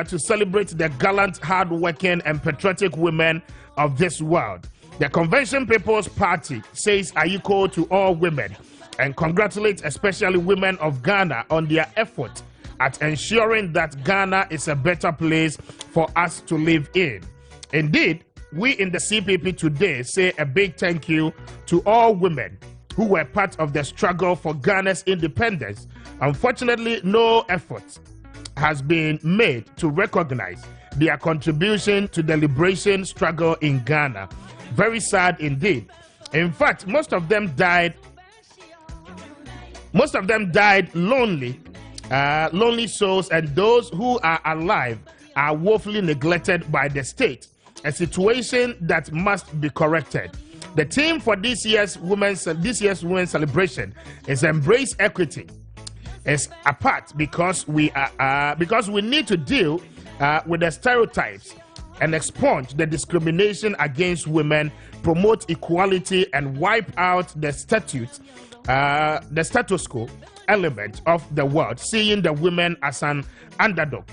to celebrate the gallant, hard-working, and patriotic women of this world. The Convention People's Party says Ayiko to all women and congratulates especially women of Ghana on their effort at ensuring that Ghana is a better place for us to live in. Indeed, we in the CPP today say a big thank you to all women who were part of the struggle for Ghana's independence. Unfortunately, no effort has been made to recognize their contribution to the liberation struggle in Ghana. Very sad indeed. In fact, most of them died lonely, lonely souls, and those who are alive are woefully neglected by the state, a situation that must be corrected. The theme for this year's women's celebration is Embrace Equity. It's apart because we need to deal with the stereotypes and expunge the discrimination against women, promote equality, and wipe out the status quo element of the world, seeing the women as an underdog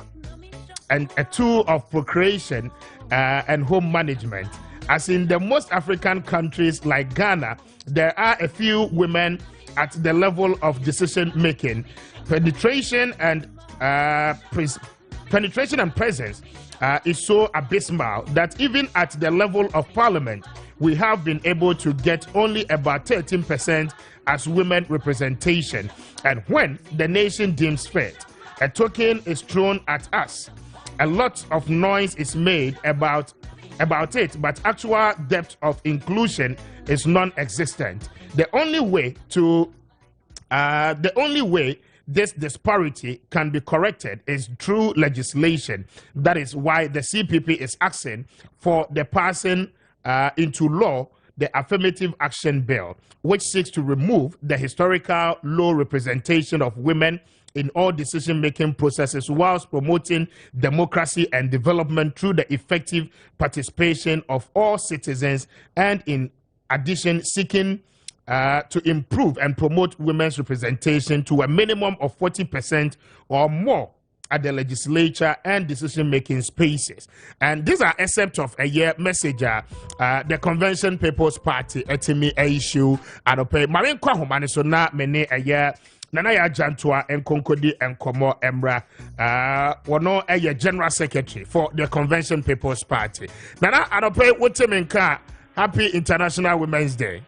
and a tool of procreation and home management. As in the most African countries like Ghana, there are a few women at the level of decision making. Penetration and presence is so abysmal that even at the level of parliament, we have been able to get only about 13% as women representation. And when the nation deems fit, a token is thrown at us. A lot of noise is made about it, but actual depth of inclusion is non-existent. The only way this disparity can be corrected is through legislation. That is why the CPP is asking for the passing into law the Affirmative Action Bill, which seeks to remove the historical low representation of women in all decision-making processes whilst promoting democracy and development through the effective participation of all citizens, and in addition seeking to improve and promote women's representation to a minimum of 40% or more at the legislature and decision-making spaces. And these are excerpts of a year message the Convention People's Party etimi issue adope Marine Kwahomane so na mene a year Nana ya Jantua and Konkodi and Komo Emra wono a General Secretary for the Convention People's Party. Nana adope wotemenka happy International Women's Day.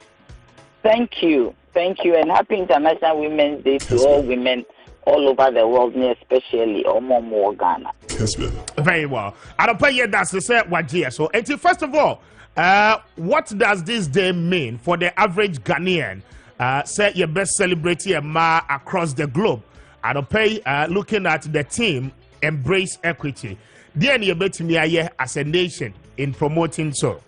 Thank you, and happy International Women's Day to all women all over the world, especially Omo Ghana. Kessben. Very well. I don't pay you that's the same what year. So, first of all, what does this day mean for the average Ghanaian? Say your best celebrity across the globe. I don't pay looking at the team Embrace Equity. Then you bet me as a nation in promoting so.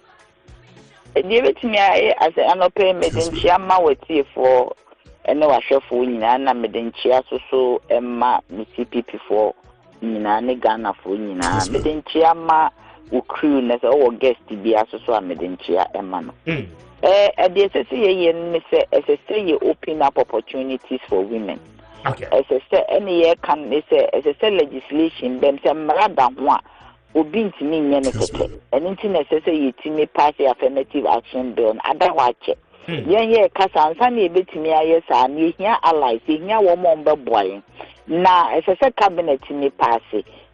You bet me as an open meeting chairman with you for. And no, I shall for Nina, Medenchia, so Emma, CPP for Nina, Ghana for Nina, Medenchia, who crew, as our guest to be also a Medenchia, Emma. At the SSA, open up opportunities for women. Okay. As I say, any year can say, as I say, legislation, then some rather one will be to me, and anything necessary to me pass the Affirmative Action Bill, and I watch it. Yeah, kasa ansani ebetimi ayesa na ehia allies ehia wo mo mbeboy na esese cabinet ni pass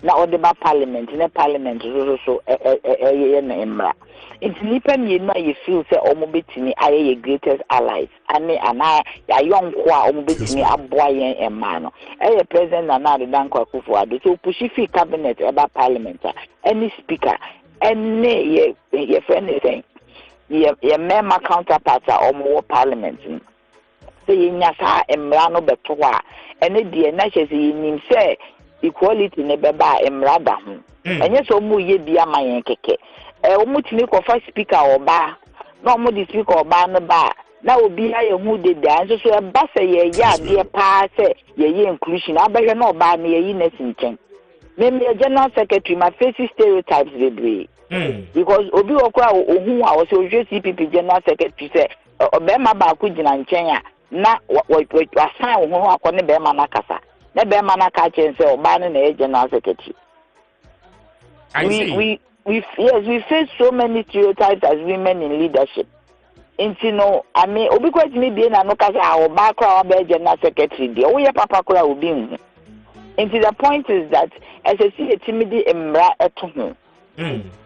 na odeba parliament na parliament so na emra intinipa mienu aye feel say omo betimi aye greatest allies ane ana ya yonko a omo betimi aboa yen emma no president na Dankwa Akufo-Addo so push fi cabinet eba parliament any speaker any ye friend thing your member counterparts are more parliament. Saying Yasa Emrano Betoa, and the DNH in say equality nebeba Emrada. And yes, Omu ye be a my keke. Omutini of first speaker or bar, no more the speaker or bar no bar. Now will be a moody dance, so a bassa ye ya dear pass ye inclusion. I bet no bar near innocent chen. Maybe a general secretary, my face stereotypes they breed. Because Obi Okwa who was CPP General Secretary said, Obama Bakujina and Chenya, not what was signed who are going to be Manakasa. Never Manaka and say, Obama General Secretary. we face so many stereotypes as women in leadership. And you know, I mean, because me being a no kasa our background be general secretary, the oye papa kura will be. And the point is that as I see a timid emra eto.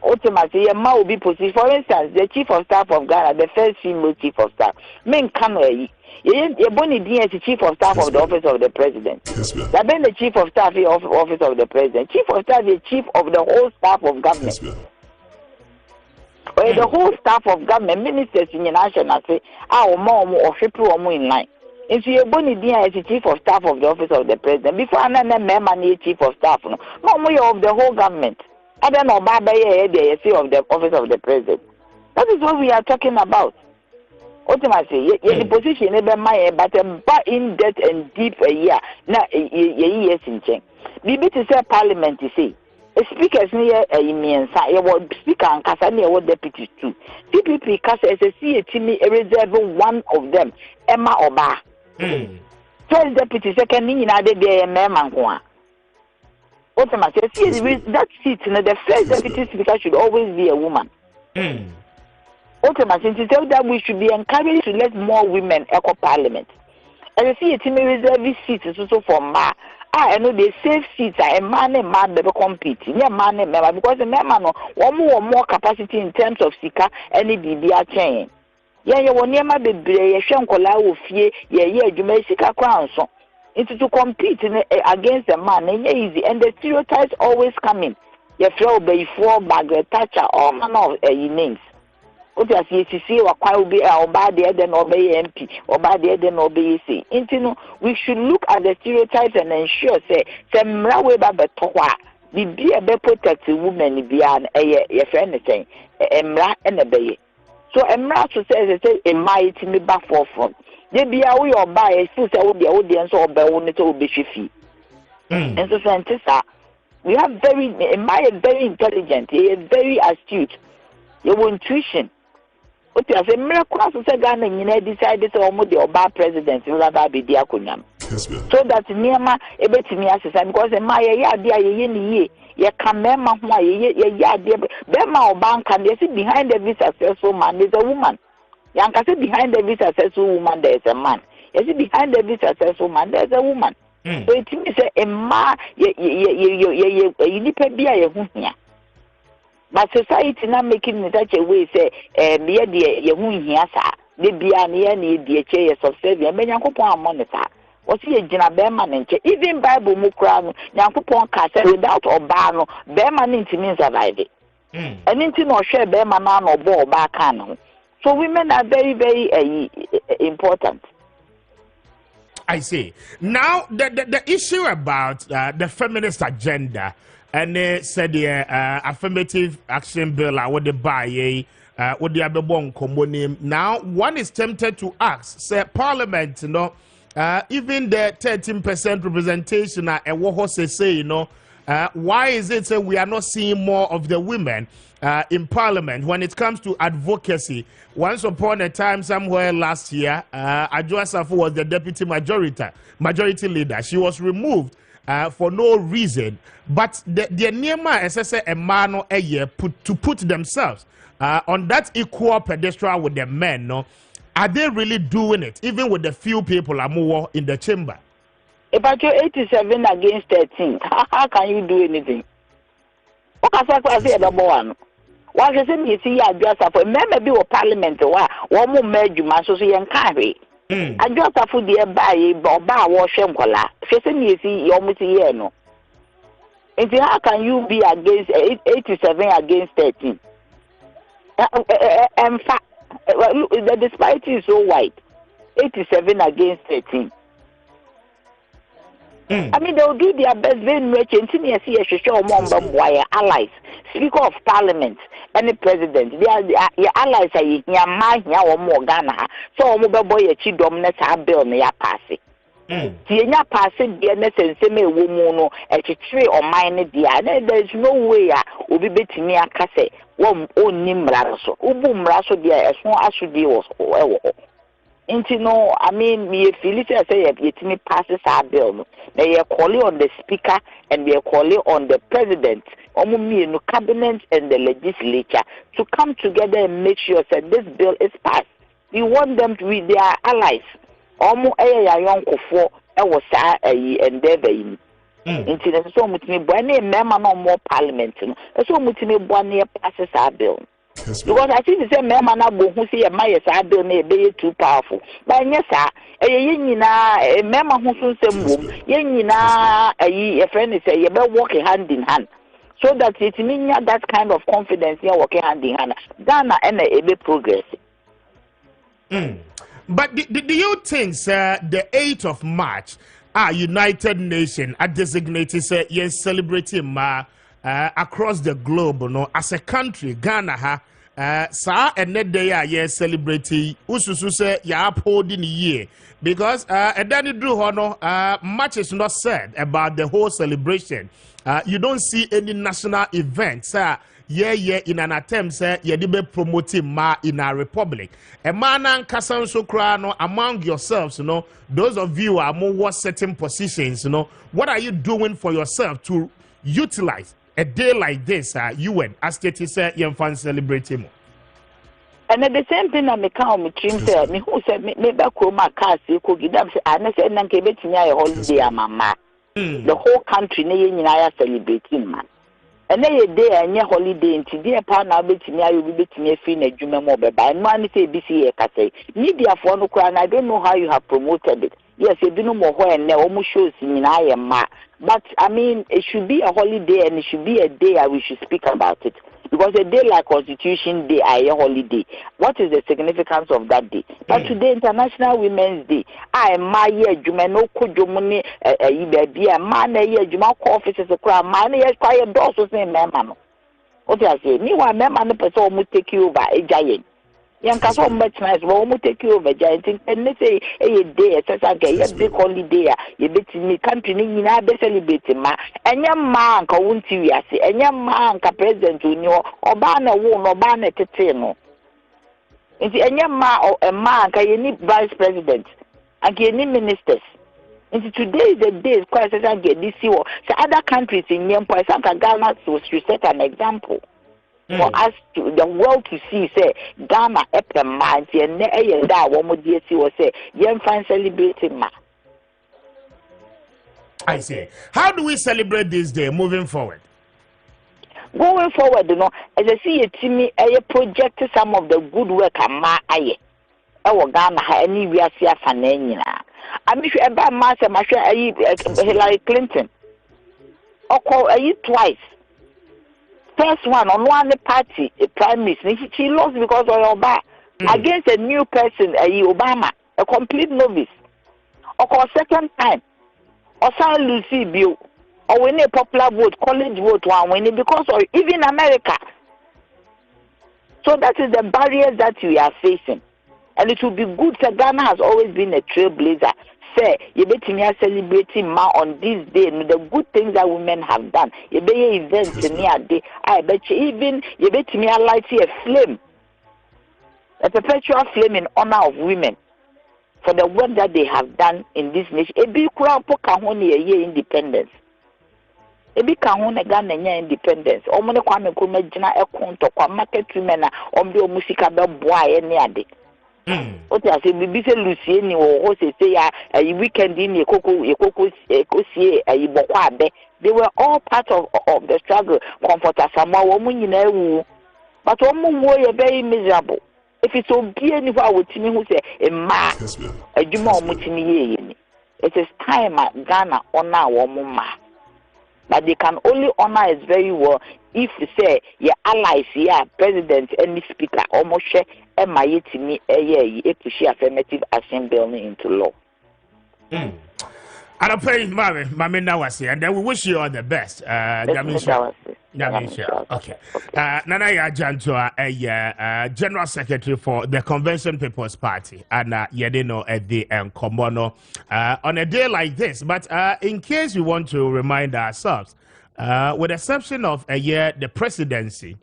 Ultimately, a ma will be position. For instance, the chief of staff of Ghana, the first female chief of staff, men Kanwe. You're born as the chief of staff of the office of the president. That been the chief of staff of office of the president. Chief of staff is chief of the whole staff of government. Or the whole staff of government, ministers in the national say, our mom or people or in line. And so you're born as the chief of staff of the office of the president. Before I know member chief of staff, no more of the whole government. I don't know, Baba, the of the office of the president. That is what we are talking about. Ultimately, the position never mind, but in depth and deep a year. Now, years in change. Bibi to say parliament, you see. Speakers near a immense, I was speaker and Cassania were deputies too. PPP Cassa as a CA reserve one of them, Emma Oba. First deputy, second, Nina de Memangua. Ultimately, that seat, the first deputy speaker should always be a woman. Ultimately, to tell that we should be encouraged to let more women echo parliament. And you see, a reserve seats is also for ma. I know they save seats are a man and man never compete. Yeah, man and member because the member no one more capacity in terms of sika any BBR chain. Yeah, you will never be brave. Shankola will fear. Yeah, you may sika crown so. It's to compete against the man and easy. And the stereotypes always come in. You throw before Margaret Thatcher or man of names. What you see, or quite be our bad there than obey MP or bad there than obey C. We should look at the stereotypes and ensure say some railway babatoa the be a better protected woman beyond a friend saying emra and a bay. So emra to say a mighty me back forefront. They be away or buy a food that would be audience or by one to be fee. And so scientists we have very intelligent, very astute. Your intuition. What you say, miracle to say Ghana, you decided to almost the Oba president, so that Niama, a bit to me as because in my ye can member why ye Bema or bank and they sit behind every successful man, there's a woman. Yanka say behind every successful woman, there is a man. You see, behind every successful man, there is a woman. So it means a ma, you depend be a here. But society not making in such a way say, near the Yahoo here, sir. They be near the chairs of Savior, Menyakopo monitor. What's here, Jina Beman and even Bible Mukran, Yankopon Casa without Obano, Beman into means survive it. And into no share Beman or Bo Bacano. So women are very, very important. I see. Now, the issue about the feminist agenda. And they said the affirmative action bill what they buy what they have been common. Now one is tempted to ask, say Parliament, even the 13% representation why is it that we are not seeing more of the women in Parliament when it comes to advocacy? Once upon a time, somewhere last year, Adwoa Safo was the deputy majority leader. She was removed for no reason, but the Nema SSA and Mano a year put themselves on that equal pedestal with the men. No, are they really doing it? Even with the few people are more in the chamber. About your 87 against 13, how can you do anything? What can I say about one? Why does it see just for maybe a parliament or one more major so you carry? I just have to dear buy Boba or Shamkola. She said, you see, you almost here no. And how can you be against 87 against 13? And the disparity is so wide 87 against 13. I mean, they'll do their best, very much, and see a show wire allies, Speaker of Parliament, and the President. They are your allies, your mind, your more Ghana. So, mobile boy, a chi dominant, a bill, may I pass it. The passing the necessary woman, a tree or mine, there is no way I will be betting me a cassette, one own Nimraso, Ubum Raso, dear, as long as you deal with. Into no, I mean, me feel it say it me passes our bill. They are calling on the speaker and they are calling on the president, me no cabinet and the legislature to come together and make sure that this bill is passed. We want them to be their allies. Omo young for was endeavor. Into the so much me bonny member no more parliament. So much me bonny passes our bill. Because I think the same man who say a my bill may be too powerful. But yes, sir, a member who same womb, a friend is a better walking hand in hand. So that it means that kind of confidence here working hand in hand. Ghana and a bit progress. But do you think, sir, the 8th of March, our United Nations are designated, sir, yes, celebrating across the globe, no, as a country, Ghana, sa and that day are celebrating ususu say ya upholding year because and then you do honor much is not said about the whole celebration. You don't see any national events in an attempt say you be promoting ma in our republic. A man and kasan so no among yourselves, you know, those of you are more certain positions, you know, what are you doing for yourself to utilize a day like this, UN, as Tete said, young fans celebrating. And at the same thing, I may count me trim said, me who said, me back home, my car, you could give them, and I said, and gave it to me a holiday, mamma. The whole country, nay, I celebrating, man. And they a day and your holiday, and today, upon our bit me, I will be to me a fin a Juma mobile, by money say, BC, I say, media for no crown, I don't know how you have promoted it. Yes, you do no more when they almost shows me I am ma. But I mean, it should be a holiday and it should be a day we should speak about it. Because a day like Constitution Day, a holiday. What is the significance of that day? But today, International Women's Day, I am my year, Jumano Kujumuni, baby, a man a year, Jumal offices a crowd, man, yes, quiet doors was named Mamma. What I say, meanwhile, Mamma, the person will take you over a giant. Young Castle much nice, but will take you over giant, and they say a day, such a gay, a big holiday, you bet me country, you know, be celebrating, ma, and young man, Kawunti, and young man, president, you know, or banner won or banner teteno. It's a young man or a man, can you vice president, and can you ministers. And today is the day, quite as I get this year. So other countries in young boys, some Ghana was to set an example. For us to the world to see, say Ghana epe man, and that one more dear see was say young fan celebrating ma. I say, how do we celebrate this day moving forward? Going forward, you know, as I see a team, I project some of the good work ma aye. Our Ghana any we are see a fanena. I mean, about master, my Hillary Clinton. Or call a twice. First one on one party, a prime minister, she lost because of Obama against a new person, Obama, a complete novice. Or second time, or San Lucy Bill, or win a popular vote, college vote, one winning because of even America. So that is the barriers that we are facing, and it will be good. So Ghana has always been a trailblazer. Say, you bet me celebrating ma on this day, the good things that women have done. You bet events in near day. I bet you even you bet me light a flame, a perpetual flame in honor of women for the work that they have done in this nation. A big crowd for Kahoni a year independence. A big Kahona Ghana independence. Omone Kwame Kumejina a conto kwa market women the musica boy any day. What I say, we say Luciani or say a weekend in a cocoa, a bokwabe. They were all part of the struggle. Comfort us some more woman, you know. But one more very miserable. If it's so be anywhere with me who say a ma, a Juma Mutini. It is time at Ghana honor woman ma. But they can only honor us very well if you say your allies, yeah, president, any speaker, almost share MIA to me a year to share affirmative action bill into law. And I pray, Mammy Nawasi, and then we wish you all the best. Okay. Nana Jantua, General Secretary for the Convention People's Party, and Yedino at the Komono on a day like this. But in case we want to remind ourselves, with the exception of a year, the presidency,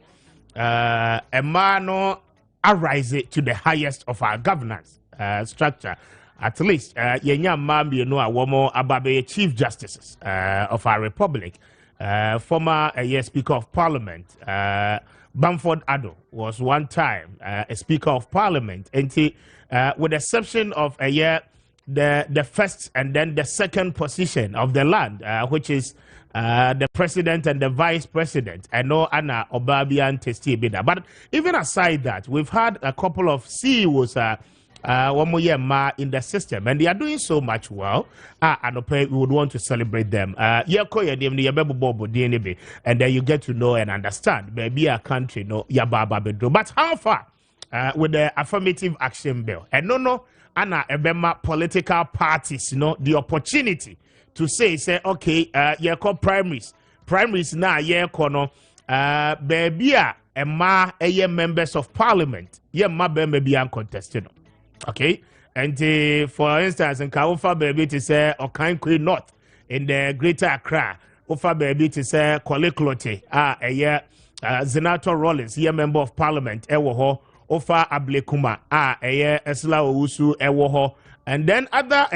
a man arise to the highest of our governance. structure. At least, yenya mambi no a womo ababe chief justices of our republic. Former Speaker of Parliament, Bamford Addo, was one time a Speaker of Parliament, and he, with the exception of the first and then the second position of the land, which is the president and the vice president. I know Anna Obabian Testi Bida. But even aside that, we've had a couple of CEOs one more year in the system, and they are doing so much well. And we would want to celebrate them. And then you get to know and understand. Maybe a country, no, but how far with the affirmative action bill? And no, Anna Ebema political parties, the opportunity to say, okay, call primaries now, kono, baby, members of parliament, ma be uncontested. Okay, and for instance, in Kaufa baby to say Okan Queen North in the Greater Accra, Ufa baby to say Koleklote, Senator Rollins, member of parliament, Ewoho, Ofa Ablekuma, Esla Owusu, Ewoho, and then other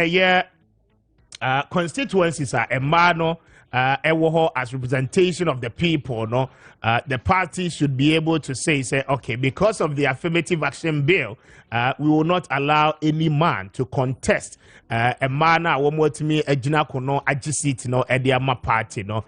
constituencies are Emano, Ewoho as representation of the people, no. The party should be able to say, okay, because of the affirmative action bill, we will not allow any man to contest a man a jina kono ajisit no ediama party no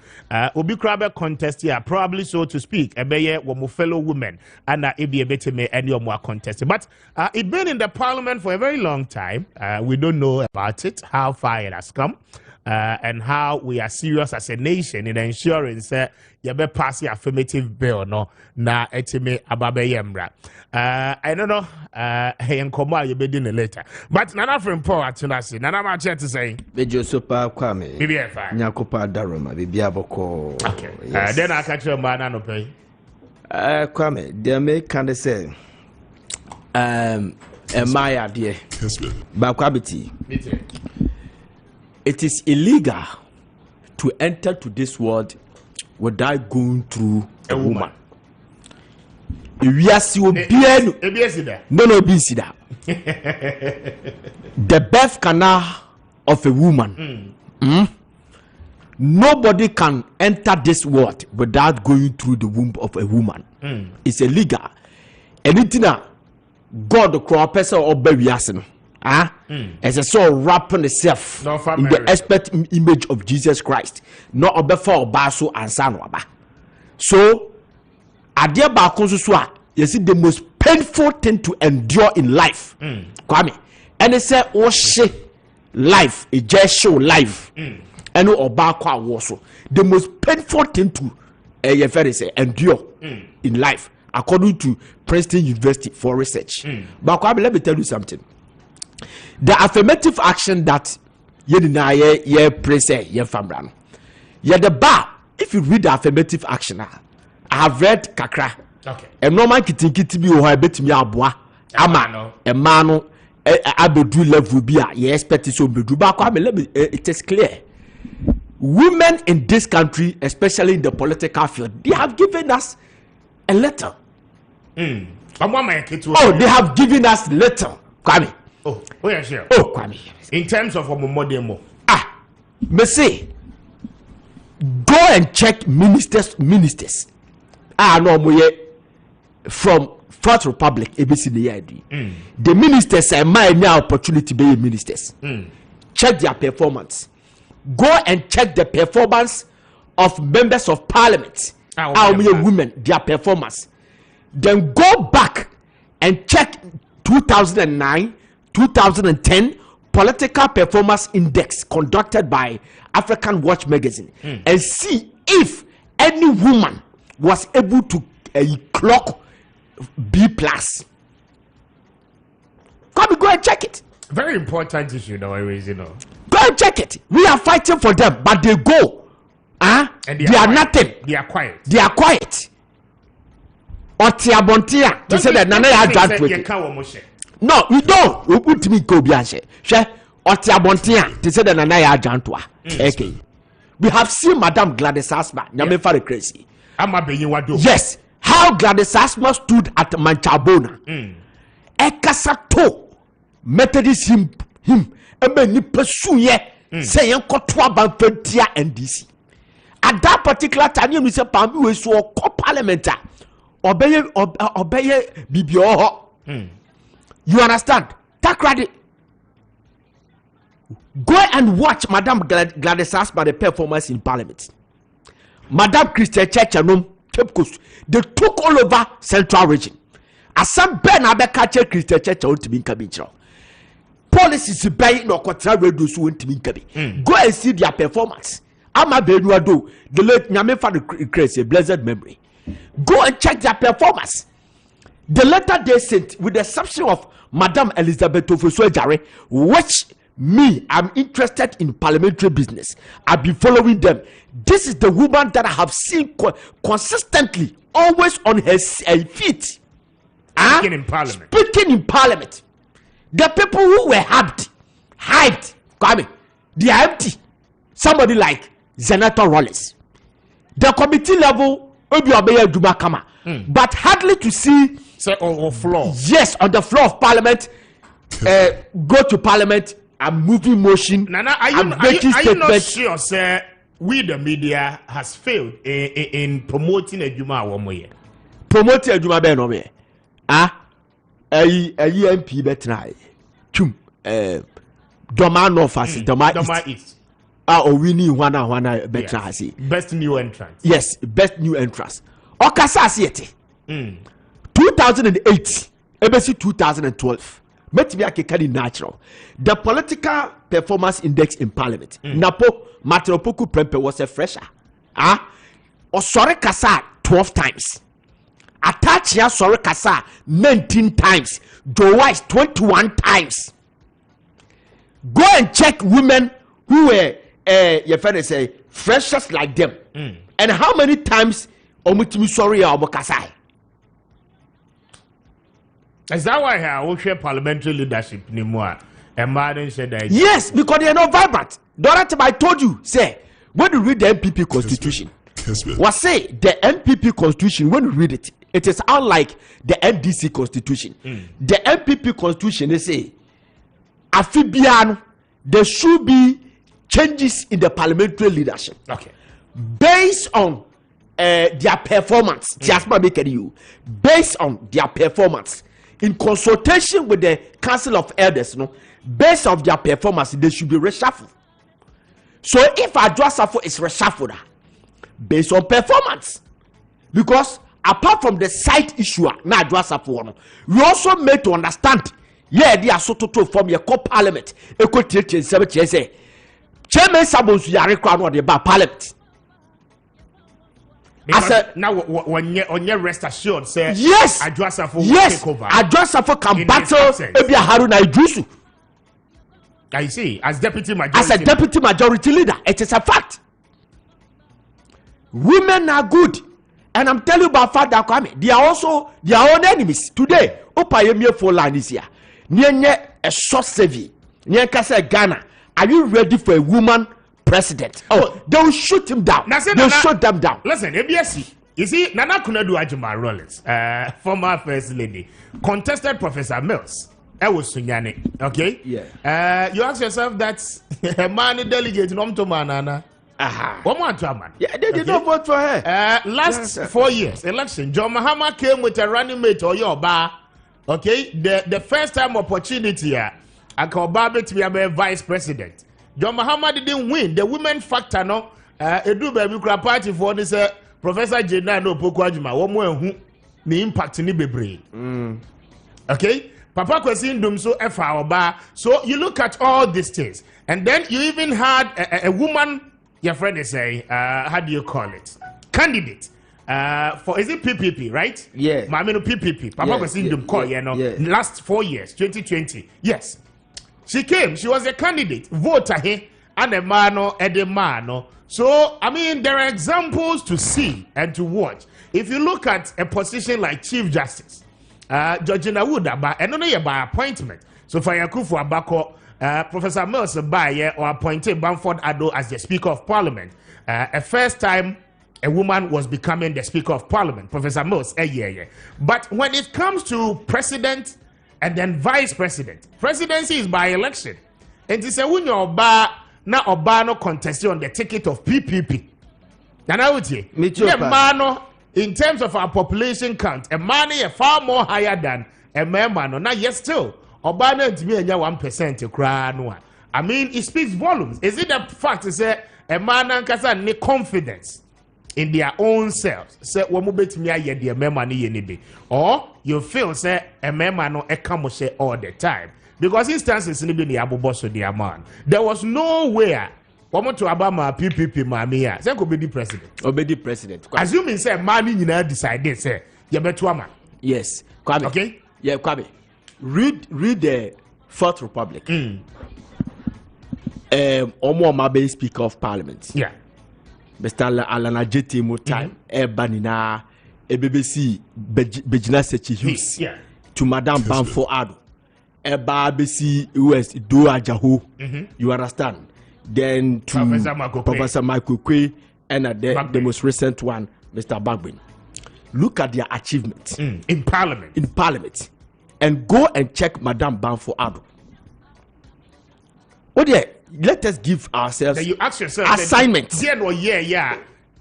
obi krabe contest here, probably so to speak ebeye womo fellow women and ebi ebetime any more contest. But it been in the parliament for a very long time. We don't know about it, how far it has come. And how we are serious as a nation in ensuring that you be pass the affirmative bill no na etime ababe yemra. I don't know hey enkomo you be doing later. But nana from Paul atunasi nana ma chat to say Bejo sopa Kwame bibi fine nyakopa daroma bibi aboko. Okay. Then I catch your man no pay. Kwame they make can say Maya dear Kessben. Bakwabiti. It is illegal to enter to this world without going through a woman. We are still being no obesida. The birth canal of a woman. Nobody can enter this world without going through the womb of a woman. It's illegal. Anything God the crown person or baby asin. As a soul wrapping itself in the expert image of Jesus Christ, not before Basu and Sanwaba. So, Adia Bakonsuswa, you see the most painful thing to endure in life. Kwame, and they say, oh shit, life, it just show life. And Obakwa also the most painful thing to endure in life, according to Princeton University for research. But Kwame, let me tell you something. The affirmative action that ye praise ye famran. Ye the bar. If you read the affirmative action, I have read kakra. Okay. A normal kiti bi o ha betimi aboa. Ama emano abedu level bi a ye expect so bedu ba kwa me it is clear. Women in this country, especially in the political field, they have given us a letter. Oh, they have given us letter. Kwame. Oh yeah, sure. Oh, Kwame. In terms of modemo. Me say, go and check ministers. No more from Fourth Republic, ABCD. The ministers are my opportunity to be ministers. Check their performance. Go and check the performance of members of parliament. Women, their performance. Then go back and check 2009. 2010 political performance index conducted by African Watch magazine and see if any woman was able to clock B+. Go and check it. Very important issue now, always, Go and check it. We are fighting for them, but they go. And they are nothing. They are quiet. They are quiet. Otiabontia. They said that Nana had no, we don't. We put me go bianche. She Otiabontia. They said that Nana had jantua. Okay. We have seen Madame Gladys Asma. Nyame fare crazy. Yes. How Gladys Asma stood at Manchabona. Ekasato. Methodist him ebe ni pursue say yen koto abanfantia NDC. At that particular time you say pambi we so ko parliament obeye bibio. You understand? Takrade. Go and watch Madam Gladys Asma performance in parliament. Madam Christian Church and Cape Coast, they took all over Central Region. As some Ben Abeka Christian Church won't be in policies by no contra reduce won't be in Go and see their performance. Ama Benuado, the late Nyamefa the crazy blessed memory. Go and check their performance. The letter they sent, with the exception of Madam Elizabeth Ofosu-Ejare, which me, I'm interested in parliamentary business. I've been following them. This is the woman that I have seen consistently, always on her feet. Speaking in parliament. Speaking in parliament. The people who were hyped, Kwame, they are empty. Somebody like Senator Rollins. The committee level, but hardly to see. Say on floor. Yes, on the floor of parliament. Go to parliament. I'm moving motion. Nana, are you not sure, sir? We the media has failed in promoting a Juma one way. Promoting a Juma Ben no me. MP betray. Chum. Doma no fast. Doma East. We need one betray. Best new entrance. Yes, best new entrance. Okasa siete. 2008. Ebesi 2012. Natural. The political performance index in parliament. Napo Matropoku Prempe was a fresher. Osore Kasa 12 times. Atachia Sore Kasa 19 times. Joe Wise 21 times. Go and check women who were your friend say freshers like them. And how many times Omutimi Sore or Bokasai? Is that why I will share parliamentary leadership anymore? And Martin said that. Yes, because they are not vibrant. The other time I told you, say, when you read the NPP constitution, what say the NPP constitution, when you read it, it is unlike the NDC constitution. The NPP constitution, they say, Afibiano, there should be changes in the parliamentary leadership. Okay. Based on their performance, just making you, based on their performance. In consultation with the Council of Elders, based on their performance, they should be reshuffled. So if Adwasafo is reshuffled, based on performance, because apart from the side issue, na Adwasafo, we also made to understand, they are so to form your co-parliament, chairman Sabonsu Yare Crown or the parliament. Now, when you rest assured, say yes, Adwasafo will take over. Adwasafo can battle Ebia Haruna Idrisu. I see. As deputy majority. As a deputy majority leader, it is a fact. Women are good, and I'm telling you about Father Kwame. They are also their own enemies. Today, Opayemie for line is here. Nye a short savvy. Nye kase Ghana. Are you ready for a woman president? Oh, they will shoot him down. They'll shoot them down. Listen, ABSC. You see, Nana Kunadu Ajima Rollins, former first lady, contested Professor Mills. Was Sunyani, okay? Yeah. You ask yourself that a man delegate no to manana. One more man. Yeah, they did not vote for her. Last 4 years election, John Mahama came with a running mate or your bar. Okay, the first time opportunity here, I call Barbie to be a vice president. John Mahama didn't win. The women factor no. Edu baby party for this Professor Jena no Pokwajima. One more who the impact ni bebre. Okay. Papa Kwesi Ndum so efa oba. So you look at all these things, and then you even had a woman. Your friend is say, how do you call it? Candidate for is it PPP, right? Yeah. Mamino PPP. Papa Kwesi Ndum call last 4 years, 2020. Yes, she came. She was a candidate. Voter here and a mano and a mano. So I mean, there are examples to see and to watch. If you look at a position like Chief Justice. Georgina Wood and only by appointment. So for Yakufu Abako, Professor Mills or appointed Bamford Ado as the Speaker of Parliament. A first time a woman was becoming the Speaker of Parliament, Professor Mills. But when it comes to President and then vice president. Presidency is by election. And it's a when your bar na oba no contest on the ticket of PPP. And I would say, in terms of our population count, a man is far more higher than a man. Now, yes, still, oba no to be 1% I mean, it speaks volumes. Is it a fact to say a man and need confidence in their own selves? Say, what mo bet me aye the member ni yenibi, or you feel say a member no ekamose all the time because instances ni be ni aboboso their man. There was nowhere. Womo to Obama PPP mamia. Say could be the president. Obedi president. Assuming say man ni nyina decide say you beto ama. Yes. Kwame. Okay. Yeah, Kwame. Read the Fourth Republic. Omo Mabe Speaker of Parliament. Yeah. Mr. Alana JT mo time banina BBC Bejina Sechi Hughes. Yeah. To Madame Banfo Ado. BBC US Do Ajaho. You understand? Then to Professor Michael Kwe and the most recent one, Mr. Bagbin. Look at their achievements in Parliament. In Parliament. And go and check Madame Banfo Ado. Oh yeah, let us give ourselves then you ask yourself assignment.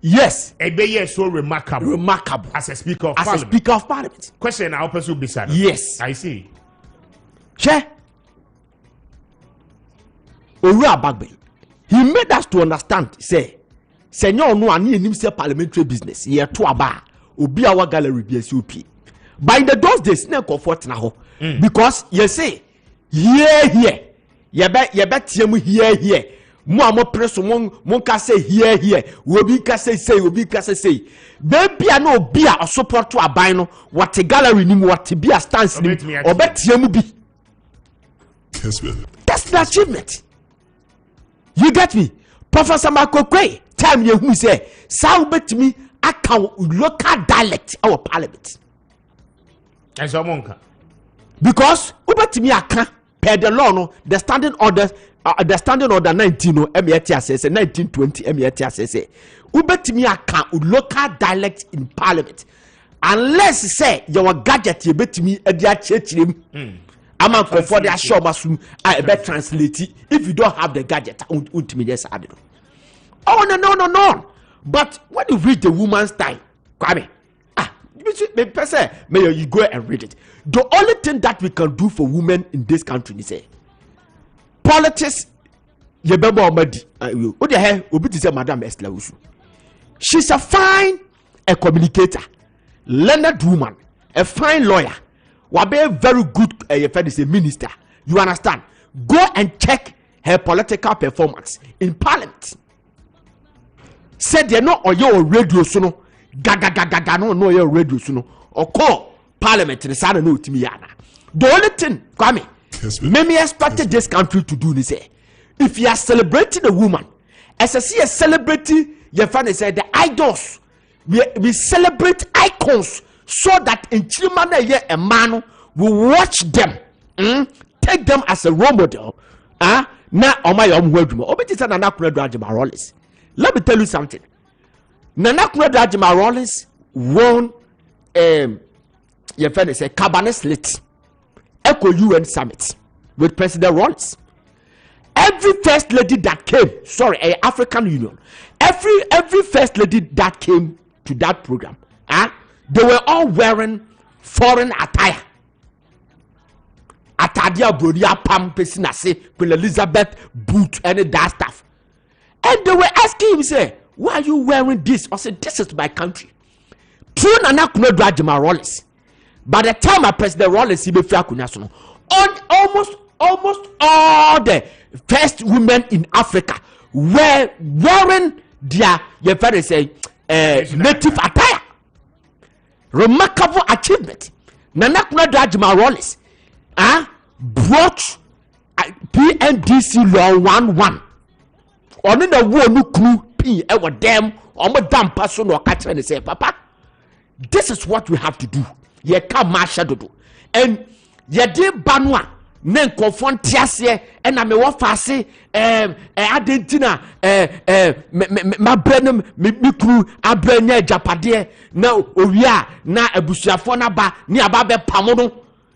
Yes. A be so remarkable. Remarkable. As a speaker of As Parliament. a speaker of Parliament. Question I'll pursue beside. Yes. I see. Che. Owura Bagbin. He made us to understand, say, Senor no ani enim say parliamentary business. Ye to aba. Obi our gallery BSUP. By the those days, na comfort na ho. Because you say, here. Ye bet tiemu here. Mo amo preso mon ka say here. Obi ka say, obi ka say. Baby no obi a support to aban no. What gallery ni what be a stance ni. Obet tiemu bi. Kessben. That's the achievement. You get me? Professor Makokwe, time you who say, "Sao bet me account local dialect our parliament." As a monk. Because ubet me account per the law no the standing order 19 no META says 1920 META says ubet me account local dialect in parliament unless say your gadget you bet me a dia chechim. I'm out for the show masum I bet translate if you don't have the gadget ultimately add it. Oh no. But when you read the woman's time, Kwame, may you go and read it. The only thing that we can do for women in this country is say politics. You remember Omadi? What the hell? Obi say Madam Esther Usu. She's a fine communicator, learned woman, a fine lawyer. Wabe very good is a minister. You understand? Go and check her political performance in parliament. Said they're not on your radio suno. Gaga no your radio suno. Or call parliament in the side no timiana. The only thing, Kwame, maybe expected this country to do this. If you are celebrating a woman, as I see a celebrity, your father said the idols. We celebrate icons. So that in Chimana ye a man will watch them, take them as a role model. Now on my own word, let me tell you something. Nana Rajima Rollins won your friend say Cabernet Lit Echo UN Summit with President Rollins. Every first lady that came, African Union, every first lady that came to that program, they were all wearing foreign attire. Atadia Brodia Pam Pesinase, Queen Elizabeth boot, and that stuff. And they were asking him, say, why are you wearing this? I said, this is my country. True Nana Kunodra Rollins. By the time I President Rollins, he be fair kunasono. Almost all the first women in Africa were wearing their native attire. Remarkable achievement. Nana Kunodra Rollins brought PNDC law 1-1. On in the war no clue p ever them or damn person or catch and say, Papa, this is what we have to do. Ye come shadow and ye de banwa nen confront tiase and I may what fast Argentina my brenum me crew abrenya japade na owia na abusuafo na ba ni ababe pamono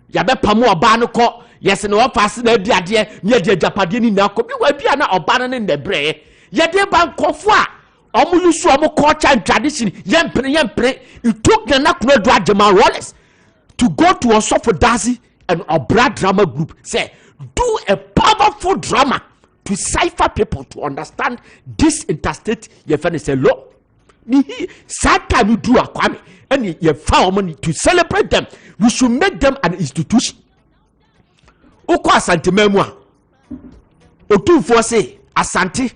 ya be pamu oba no ko yes no ofase na adi ade ne adi ajapade ni na ko bi wa bia na oba no ne bre ye de bankofo a omu yusu omu culture and tradition yempre it took the nakuna do Ajama Rollers to go to Osofo Dazi and Obra drama group say do a powerful drama to cipher people to understand this interstate ye find say law ni sad time you do Kwame and you found money to celebrate them. We should make them an institution. Oko Asante memwa otu for say Asante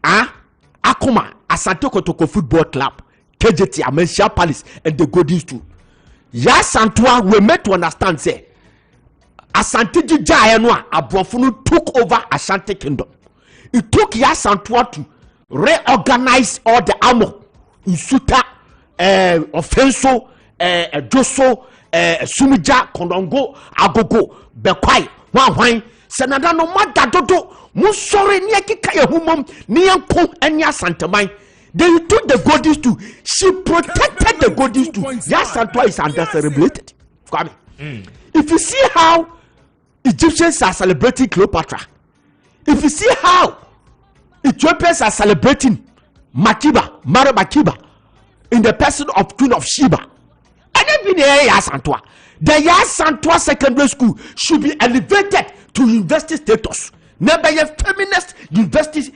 Akoma Asante Kotoko Football Club KJT Amensia Palace and the Golden Stool. Ya Santua we made to understand say Asante Jijaya no Abrofunu took over Ashanti Kingdom. It took Ya Santua to reorganize all the armor Usuta Offenso Joso Sumija Kondongo Agogo Bekwai Wan Senada no mada dodo musore ni akika ye humom ni enko anya santamai. They took the Golden Stool. She protected the Golden Stool. Ya Santua is under-celebrated. If you see how Egyptians are celebrating Cleopatra, if you see how Ethiopians are celebrating Mara Makiba in the person of Queen of Sheba, and then the Ya Santua, the Ya Santua Secondary School should be elevated to university status. Never a feminist university.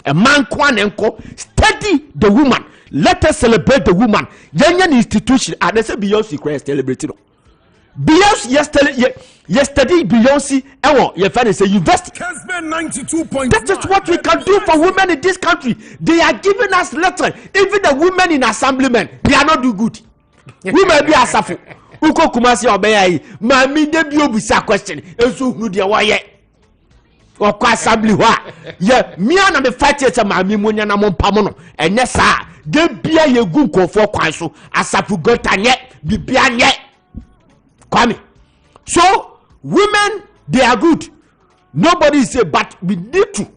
A man kwanenko study the woman. Let us celebrate the woman. Young institution. And they say Beyonce Christ celebrating. Beyonce yesterday Beyonce your friend say university. Kessben 92.5. That is what we can do for women in this country. They are giving us letter. Even the women in assemblymen, they are not do good. Women be asafu. Uko kumasi obeya mami de bi obisa question. Esu hu de wa ye. Oko assembly wa. Ye me na me fight it mami monya na mo pam no. Enye sa de bia ye gu nkofo kwan so asafu gota nye bibia nye. Kwame. So women they are good. Nobody is say but we need to.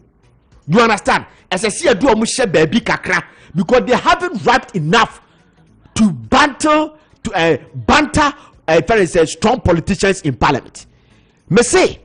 You understand? As I see do omu she baby kakra because they haven't ripe enough to banter strong politicians in parliament. Me say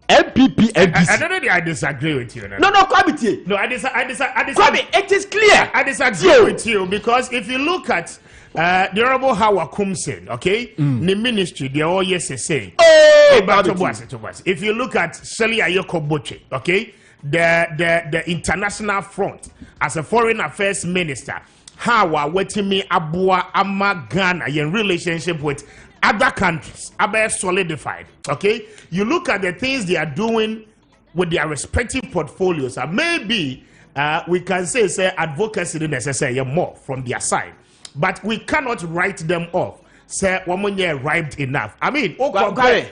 MPP NDC. I don't know. I disagree with you. No, Kwame. No, I disagree. Kwame, it is clear. I disagree with you because if you look at the Honorable Howard Kumsen, okay, the ministry, they all yes say. If you look at Shelley Ayoko Boche, okay, the international front as a foreign affairs minister, how Wetimi Abua Ama Ghana in relationship with other countries are solidified. Okay, you look at the things they are doing with their respective portfolios, and maybe we can say advocacy is necessary more from their side, but we cannot write them off. Say one year arrived enough. I mean, compare.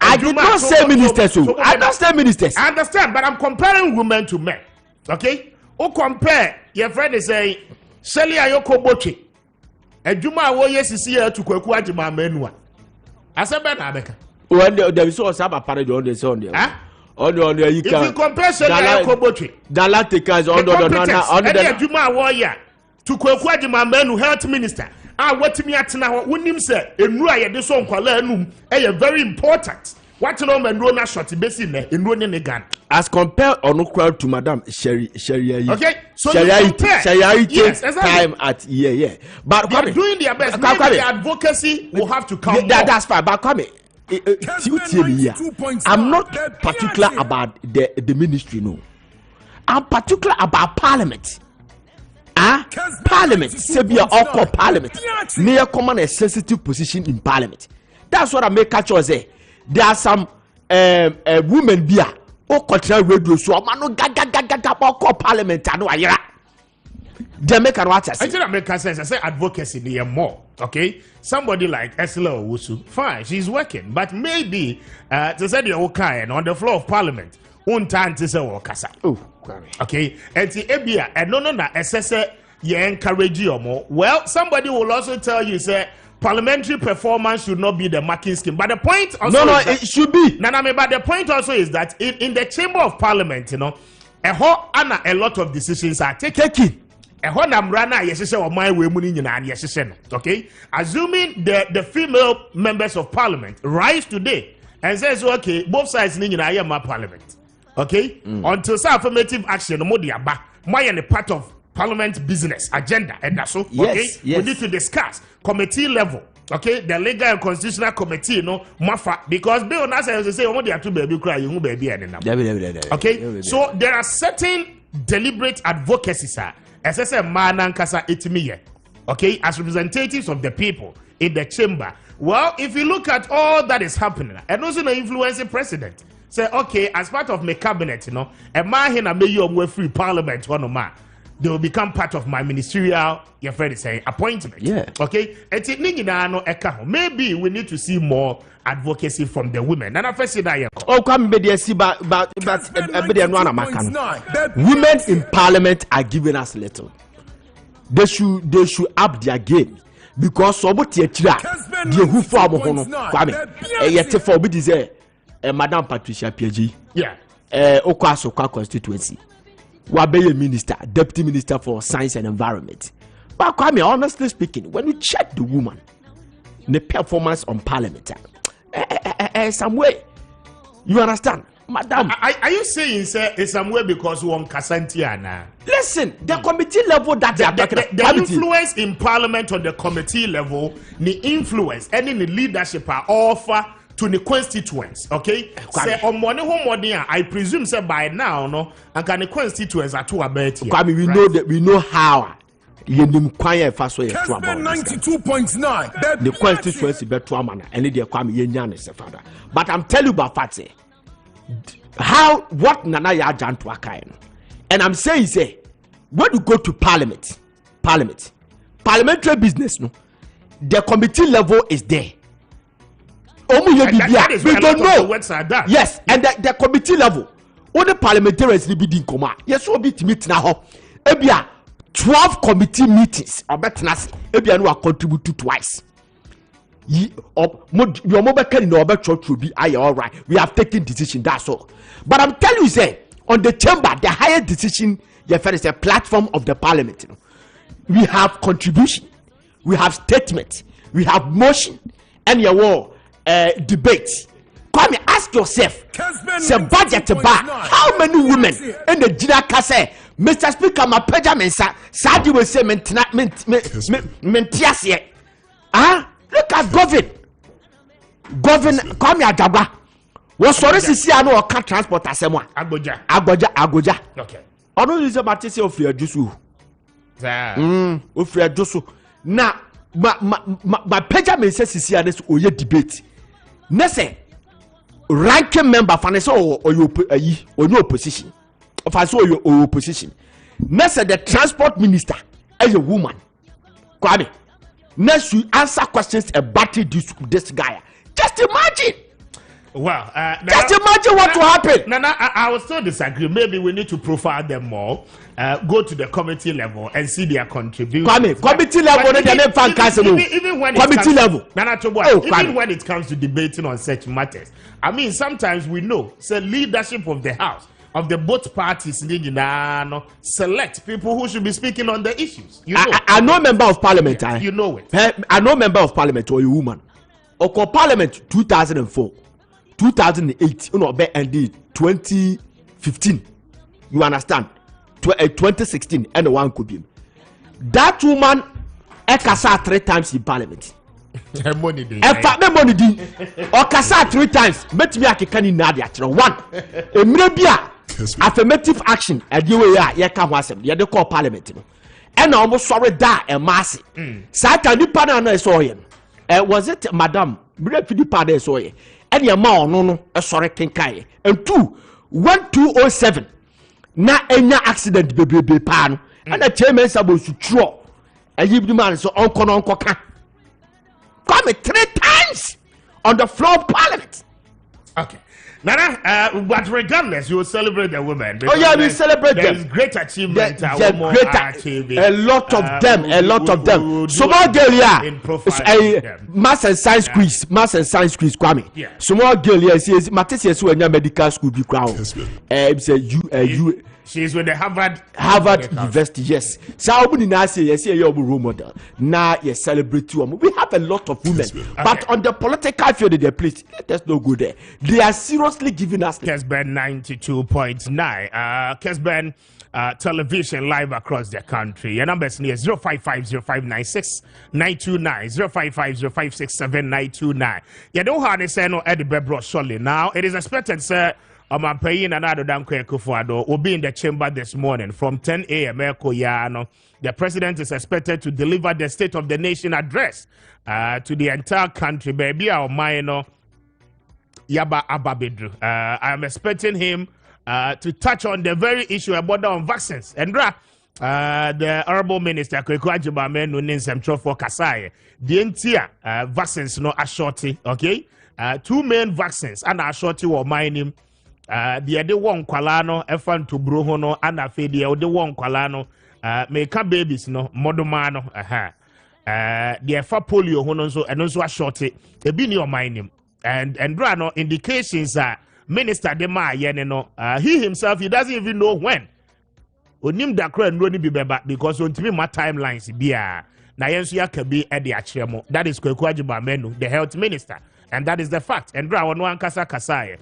I did not say ministers. I don't say ministers. I understand, but I'm comparing women to men. Okay, compare. Your friend is saying, Shelley Ayoko Boche. Ejuma wo yesisi ya to kwaku ajima menua. Asebe na abeka. When there is also a parade on the Sunday. On you can. If you compare Shelley Ayoko Boche, Dalatika is on the Ejuma wo ya to kwaku ajima menu health minister. What me atena ho wonim se enura ye de so nkwala anum very important. What no man no na short besi ne enuro ne gan. As compared on crowd to Madam Sharia. Okay, so Sharia yes, exactly. Time at yeah. But they are doing their best. Maybe the advocacy will have to come. That's fine. But Kwame, I'm not particular about the ministry. No, I'm particular about Parliament. Parliament, Sabia or call Parliament. Near common a sensitive position in Parliament. That's what I make catch say. There are some women beer or cultural radio so mano gaga call Parliament and why they make a watch. I think make sense. I say advocacy near more. Okay, somebody like Esla Owusu, fine, she's working, but maybe to say the okay and on the floor of Parliament, one time to say Okasa. Oh, okay, and the Ebia and no assessor you encourage you more. Well, somebody will also tell you say parliamentary performance should not be the marking scheme. But the point also it should be. But the point also is that in the chamber of parliament, a lot of decisions are taken. honam rana yesese o man we mu ni nyina na yesese no. Okay? Assuming the female members of parliament rise today and says okay, both sides ni nyina yema parliament. Okay? Until some affirmative action mo di aba, mo ye part of parliament business agenda and that's so okay. Yes. We need to discuss committee level. Okay, the legal and constitutional committee, mafa, because they on us say, "Oh, they are too baby cry, you baby and okay, so there are certain deliberate advocacy, sir. As I said, man and kasa itimiye. Okay, as representatives of the people in the chamber. Well, if you look at all that is happening, and also the influencing president, say, okay, as part of my cabinet, a man here may you free parliament, one man. They will become part of my ministerial, your friend is saying, appointment. Yeah. Okay. Maybe we need to see more advocacy from the women. And I first say that. Oh, come be there, see, but women in parliament are giving us little. They should up their game because somebody the who form Kwame. Yet for me is Madam Patricia PG. Yeah. Okwasoka constituency. Wabeye minister, deputy minister for science and environment. But Kwame, honestly speaking, when you check the woman, the performance on parliament, some way, you understand, madam. Are you saying, sir, in some way because one Kasantiana? Listen, the committee level that the influence in parliament on the committee level, the influence, any the leadership are offer to the constituents, okay? Say on money I presume say by now, no, and can the constituents are too about here. Kwame, we know that we know how you quiet fast way Kessben 92.9. The constituency be trauma and the Kwame Yenyan is a father. But I'm telling you about Fatse. How what Nana ya jan to akain. And I'm saying say when you go to parliamentary business, no, the committee level is there. We don't know. Yes, and the committee level, all the parliamentarians be in coma. Yes, we'll be to meet now. Ebia 12 committee meetings. I bet nas. Ebia no contribute to twice. Your mobile can no about church will be all right. We have taken decision. That's all. But I'm telling you, say on the chamber, the higher decision, is a platform of the parliament. We have contribution, we have statement, we have motion, and your war. Debate. Kwame, ask yourself, say budget bar, how many women in the Jinaka say, Mr. Speaker, my pajamas, Sadi will say, mentias. Look at Govin, Kwame Adaba. Was sorry to see I know car transport as someone. Agoja. Okay. I don't use a matisse of your jusu. Of your jusu. Now, my pajamas says, see, this or your debate. Nese ranking member finance or your opposition of us or your opposition. Nese the transport minister as a woman. Kwame, next you answer questions about this guy. Just imagine. Well, just imagine what will happen. Nana, I will still disagree. Maybe we need to profile them more. Go to the committee level and see their contribution. Committee level, even when committee level. Even when it comes to debating on such matters, I mean, sometimes we know the leadership of the house of the both parties select people who should be speaking on the issues. You know, I know member of parliament. You know it. I know member of parliament or a woman. Or parliament 2004. 2008, and 2015. You understand? 2016, and one could be. That woman, Ekasa 3 times in parliament. Money day. Or Kasa 3 times. Met me a can Nadia. One. A Mrebia. Affirmative action. And you are Yaka Wasem. You call parliament. And almost sorry da and massy. Satan, you partner I saw him. Was it Madame? Break the partner saw him. And your mouth no sorry kenkai. And 1207. Na enya accident baby pan. And the chairman supposed to throw. And you the man so uncle can come 3 times on the floor of parliament. Okay. Nana, but regardless, you will celebrate the women. Oh yeah, we celebrate them. There's great achievement. A lot of them. Small girl, yeah. Maths and science quiz, Kwame. Yeah. Small girl, yes. Maths is when medical school be crowned. It's She's with the Harvard University. Yes. So we role model. Now you celebrate you. We have a lot of women, but on the political field, they please let us not go there. They are seriously giving us Kessben 92.9. Kessben television live across the country. Your number is near 0550596 0550567 You don't have to say no Eddie Bebro solely. Now it is expected, sir. Paying another will be in the chamber this morning from 10 a.m. The president is expected to deliver the State of the Nation address to the entire country. Baby, our minor Yaba Ababedru. I am expecting him to touch on the very issue about the vaccines. And the Honorable Minister Kwame Appiah Kubi Central for Kasai. The entire vaccines no a shorty, okay? 2 main vaccines and a shorty will mine him. The other one kwalano efan to brohono and a fade the other one kwalano make babies no modomano the efa polio hono so and also a shorty the be your mind and no indications are Minister Dema Yeneno he himself he doesn't even know when onim da kra no ni bi beba because on timi my timelines bia na yenso yakabi e de akyeremo that is Kwame Appiah Kubi the health minister and that is the fact and no ankasa kasaye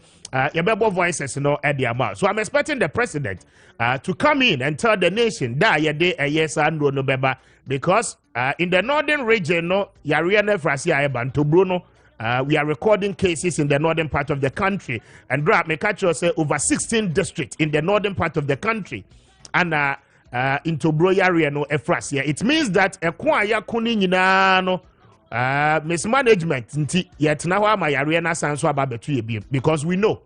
your voices no at the amount. So I'm expecting the president to come in and tell the nation that yes and no beba because in the northern region no yariane frasia ebanto bruno we are recording cases in the northern part of the country and me catch you say over 16 districts in the northern part of the country and into bro area no efrasia. It means that ekwaya kuni nyina no mismanagement nti yet now my arena sanso ababetu ye because we know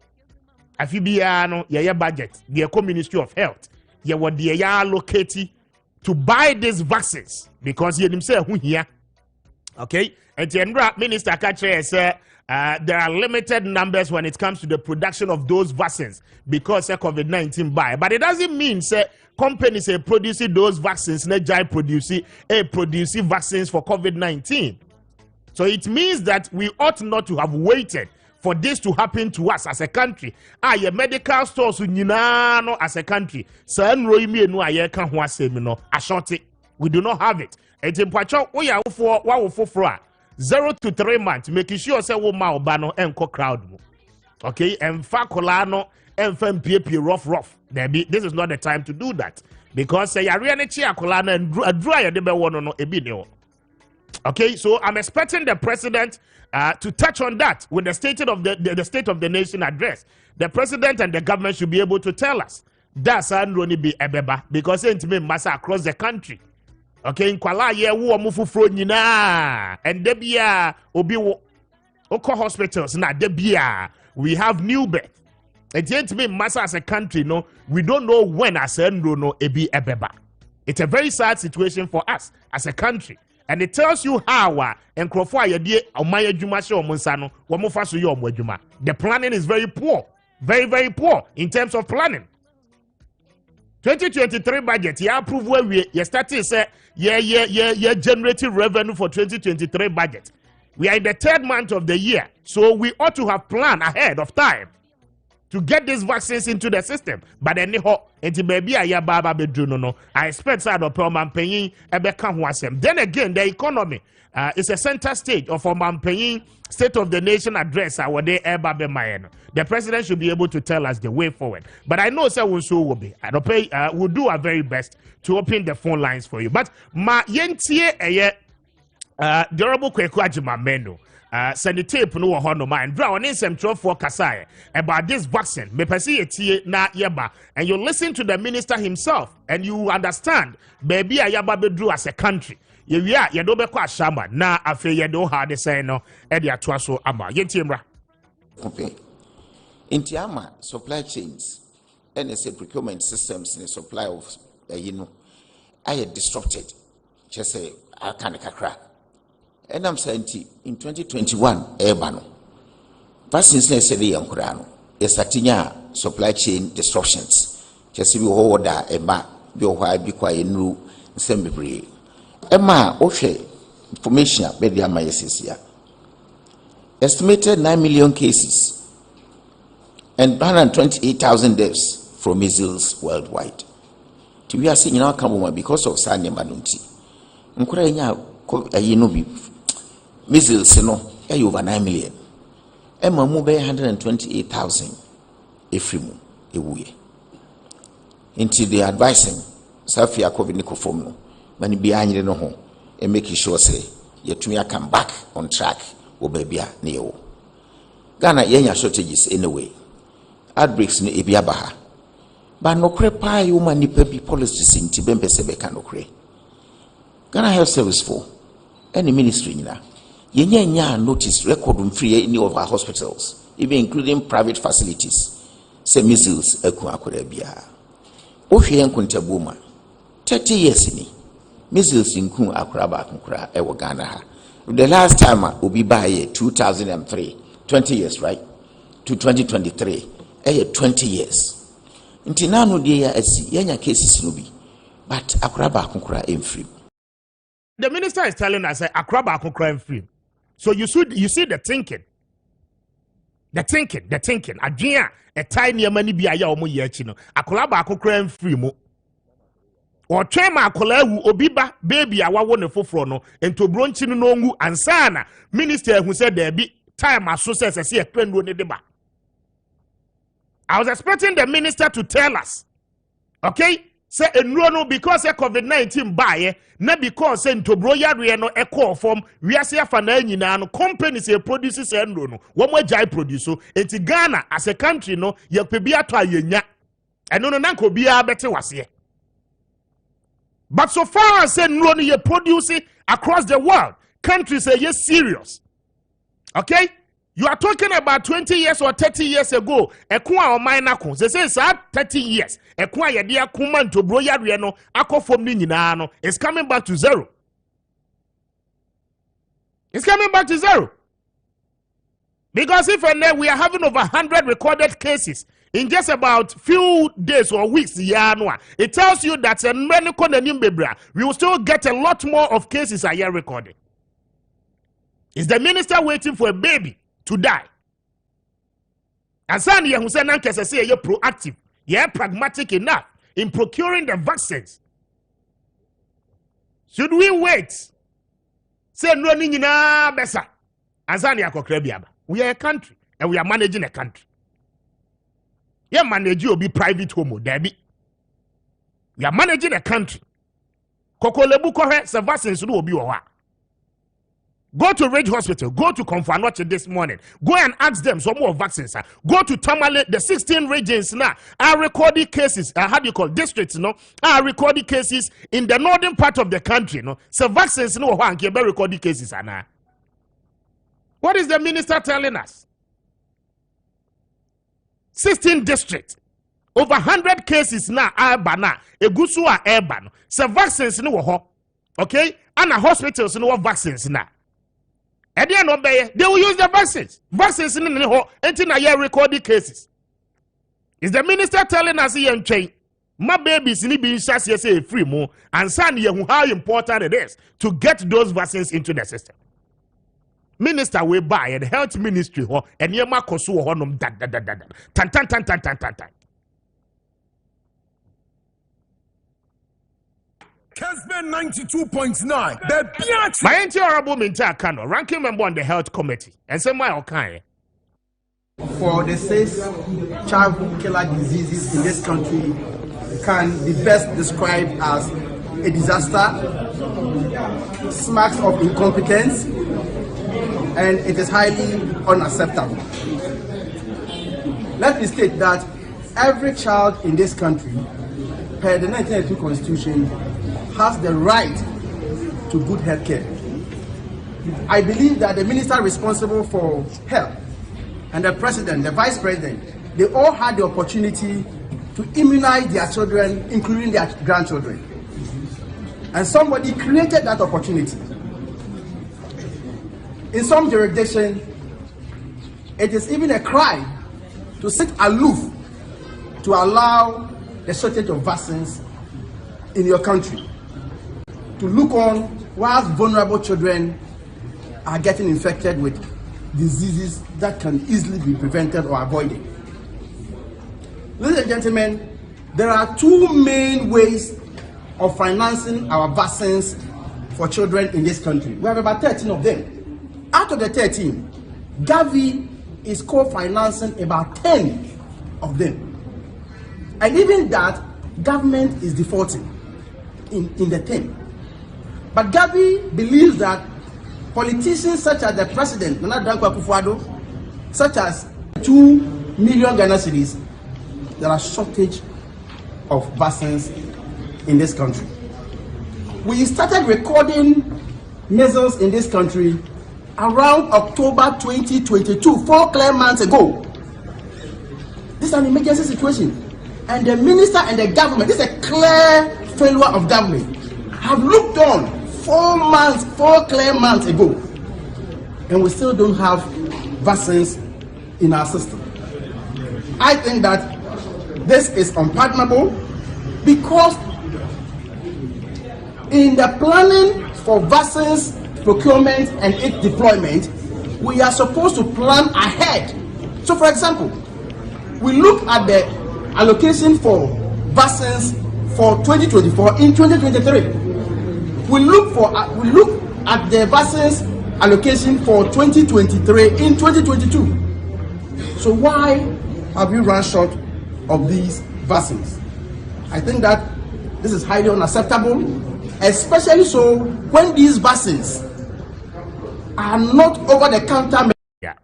afibia no ye budget the Ministry of Health ye what the ya allocate to buy these vaccines because ye himself who here okay and the minister Kachre say there are limited numbers when it comes to the production of those vaccines because COVID-19 buy but it doesn't mean say companies producing those vaccines na jai producing vaccines for COVID-19. So it means that we ought not to have waited for this to happen to us as a country. Your medical stores no as a country. We do not have it. And in Pacho, we are for 0 to 3 months, making sure say we ma obano and crowd. Okay, and fakolano and fem rough. This is not the time to do that because say ariane chia kolana and dry the one no ebineo. Okay, so I'm expecting the president to touch on that with the State of the State of the Nation address. The president and the government should be able to tell us that's only be ebeba because it may massa across the country. Okay, in Kuala ye wo mufu nyina and debia obi wo oko hospitals na debia we have new birth. It ain't me massa as a country no we don't know when as no ebi ebeba. It's a very sad situation for us as a country. And it tells you how and the planning is very poor. Very, very poor in terms of planning. 2023 budget, you approve where we started say generating revenue for 2023 budget. We are in the 3rd month of the year, so we ought to have planned ahead of time to get these vaccines into the system. But anyhow, baby no. I expect that of paying then again, the economy is a center stage of paying State of the Nation address. The president should be able to tell us the way forward. But I know will be. We'll do our very best to open the phone lines for you. But ma yentie the Honorable Kwame Appiah Kubi send the tape no one and draw on some for Kasai about this vaccine. Me pesi etie na yeba and you listen to the minister himself and you understand baby ayaba bedru as a country. Ye do be kwa shamba na afe ye do ha de say no e de atoa so ama yentie mra. Okay. Inti ama supply chains and procurement systems in the supply of I disrupted. Just say I can't crack. And I'm saying in 2021, Ebano, vaccines necessarily Yankurano, Esatinya supply chain disruptions. Just we hold that Emma, be why be quiet new assembly. Emma, okay, information, Bedia Mayasia. Estimated 9 million cases and 128,000 deaths from measles worldwide. We are seeing now come because of Sanya Manunti. Measles, over 9 million. Emma Mube 128,000 Efrimu, Ewuye. Into the advising, Safia Koviniko Fomo, Mani behind the no and making sure say, Yetumia come back on track, Obebia Neo. Ghana Yenya shortages anyway. Outbreaks no Ebiabaha. But no crepa human nipebi policies in Tibembe Sebeka no cre. Ghana Health Service for any ministry na. Yenya notice record free any of our hospitals, even including private facilities. Say measles eku akorebia. Ohwe enkuntabuma. 30 years ni. Measles inku akraba akunkra ewo Ghana ha. The last time obi buy 2003, 20 years right? To 2023, 20 years. Until now, dear, yenya cases no be, but akraba akunkra free. The minister is telling us akraba akunkra free. So you see the thinking. The thinking. Adria a tiny money be aya omo yechino. Akraba akunkra free mo. Or chema akola wu obiba baby awa wonderful frono into bronchi no ngu ansana minister who said there be time as so says I see a friend ne deba. I was expecting the minister to tell us, okay, say no because COVID-19 buy not because into broya no a call from we are say for na companies say produces no one more jai produce so it's Ghana as a country no ye pebia to yenya and no nanko bia better was here. But so far as say no ye producing across the world, countries say yes serious. Okay? You are talking about 20 years or 30 years ago. Ekwa o minor ko. They say 30 years. Ekwa ye dia kuma to bro ya no akofom ni nyina no. It's coming back to zero. It's coming back to zero. Because if and then we are having over 100 recorded cases in just about few days or weeks, it tells you that we will still get a lot more of cases a year recorded. Is the minister waiting for a baby to die? And Sani Hussein Ankes say you're proactive, you're pragmatic enough in procuring the vaccines. Should we wait? Say no nina besa. And Sani Akokrebiaba. We are a country and we are managing a country. You manage you be private home, Debbie. We are managing a country. Kokolebu kohe se vaccines will be owa. Go to Ridge Hospital, go to Konfanoche this morning. Go and ask them some more vaccines. Go to Tamale, the 16 regions now are recording cases. How do you call districts? No, are recording cases in the northern part of the country. No, so vaccines no one can be recording cases. What is the minister telling us? 16 districts, over 100 cases now are bana. Egusu are urban. So vaccines no ho, okay? And hospitals no vaccines now. They will use the vaccines. Vaccines in the whole entire recorded cases. Is the minister telling us here in chain? My babies need being say free more and send you how important it is to get those vaccines into the system. Minister will buy and health ministry and yema kosu honum tan. Kessben 92.9. My honorable Minta Kano, ranking member on the health committee, and some my okay. For the 6 child killer diseases in this country can be best described as a disaster, smacks of incompetence, and it is highly unacceptable. Let me state that every child in this country, per the 1982 Constitution, has the right to good health care. I believe that the minister responsible for health and the president, the vice president, they all had the opportunity to immunize their children, including their grandchildren. And somebody created that opportunity. In some jurisdictions, it is even a crime to sit aloof to allow the shortage of vaccines in your country, to look on whilst vulnerable children are getting infected with diseases that can easily be prevented or avoided. Ladies and gentlemen, there are two main ways of financing our vaccines for children in this country. We have about 13 of them. Out of the 13, Gavi is co-financing about 10 of them. And even that, government is defaulting in the 10. But Gavi believes that politicians such as the president, Nana Dankwa Akufo-Addo, such as 2 million Ghana cedis, there are shortage of vaccines in this country. We started recording measles in this country around October 2022, 4 clear months ago. This is an emergency situation. And the minister and the government, this is a clear failure of government, have looked on 4 clear months ago. And we still don't have vaccines in our system. I think that this is unpardonable because in the planning for vaccines procurement and its deployment, we are supposed to plan ahead. So, for example, we look at the allocation for vaccines for 2024 in 2023. We look at the vaccines allocation for 2023 in 2022. So why have we run short of these vaccines? I think that this is highly unacceptable, especially so when these vaccines are not over the counter. Yeah.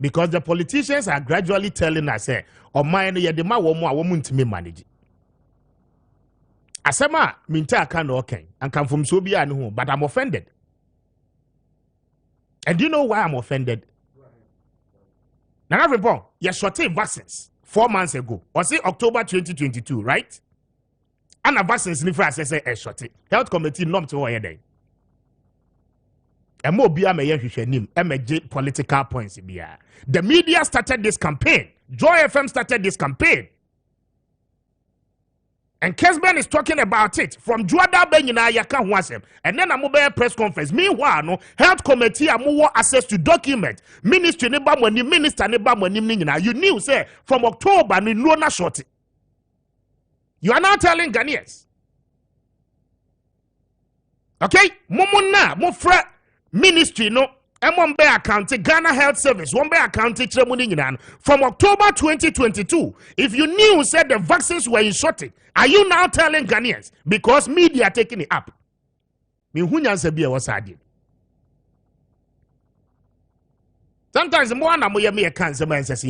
Because the politicians are gradually telling us, "Oh my, no, the ma woman, a woman to me manage." Asema minta can okay and come from Sobia and home, but I'm offended. And do you know why I'm offended? Now, everyone, you shot vaccines 4 months ago, or say October 2022, right? And a vaccines in France say a shot. Health committee nom to where day. And more be a MJ political points. The media started this campaign. Joy FM started this campaign. And Kessben is talking about it from Juada Benyina Yaka Wasem. And then a mobile press conference. Meanwhile, no health committee are more access to document. Ministry neba money, minister neba money. You knew say from October ni no short. You are now telling Ghanaians. Okay? Momona, mo fra ministry no. One Bay account, Ghana Health Service, one Bay account, from October 2022. If you knew said the vaccines were in shortage, are you now telling Ghanaians because media taking it up? Sometimes more na moye me cancer man says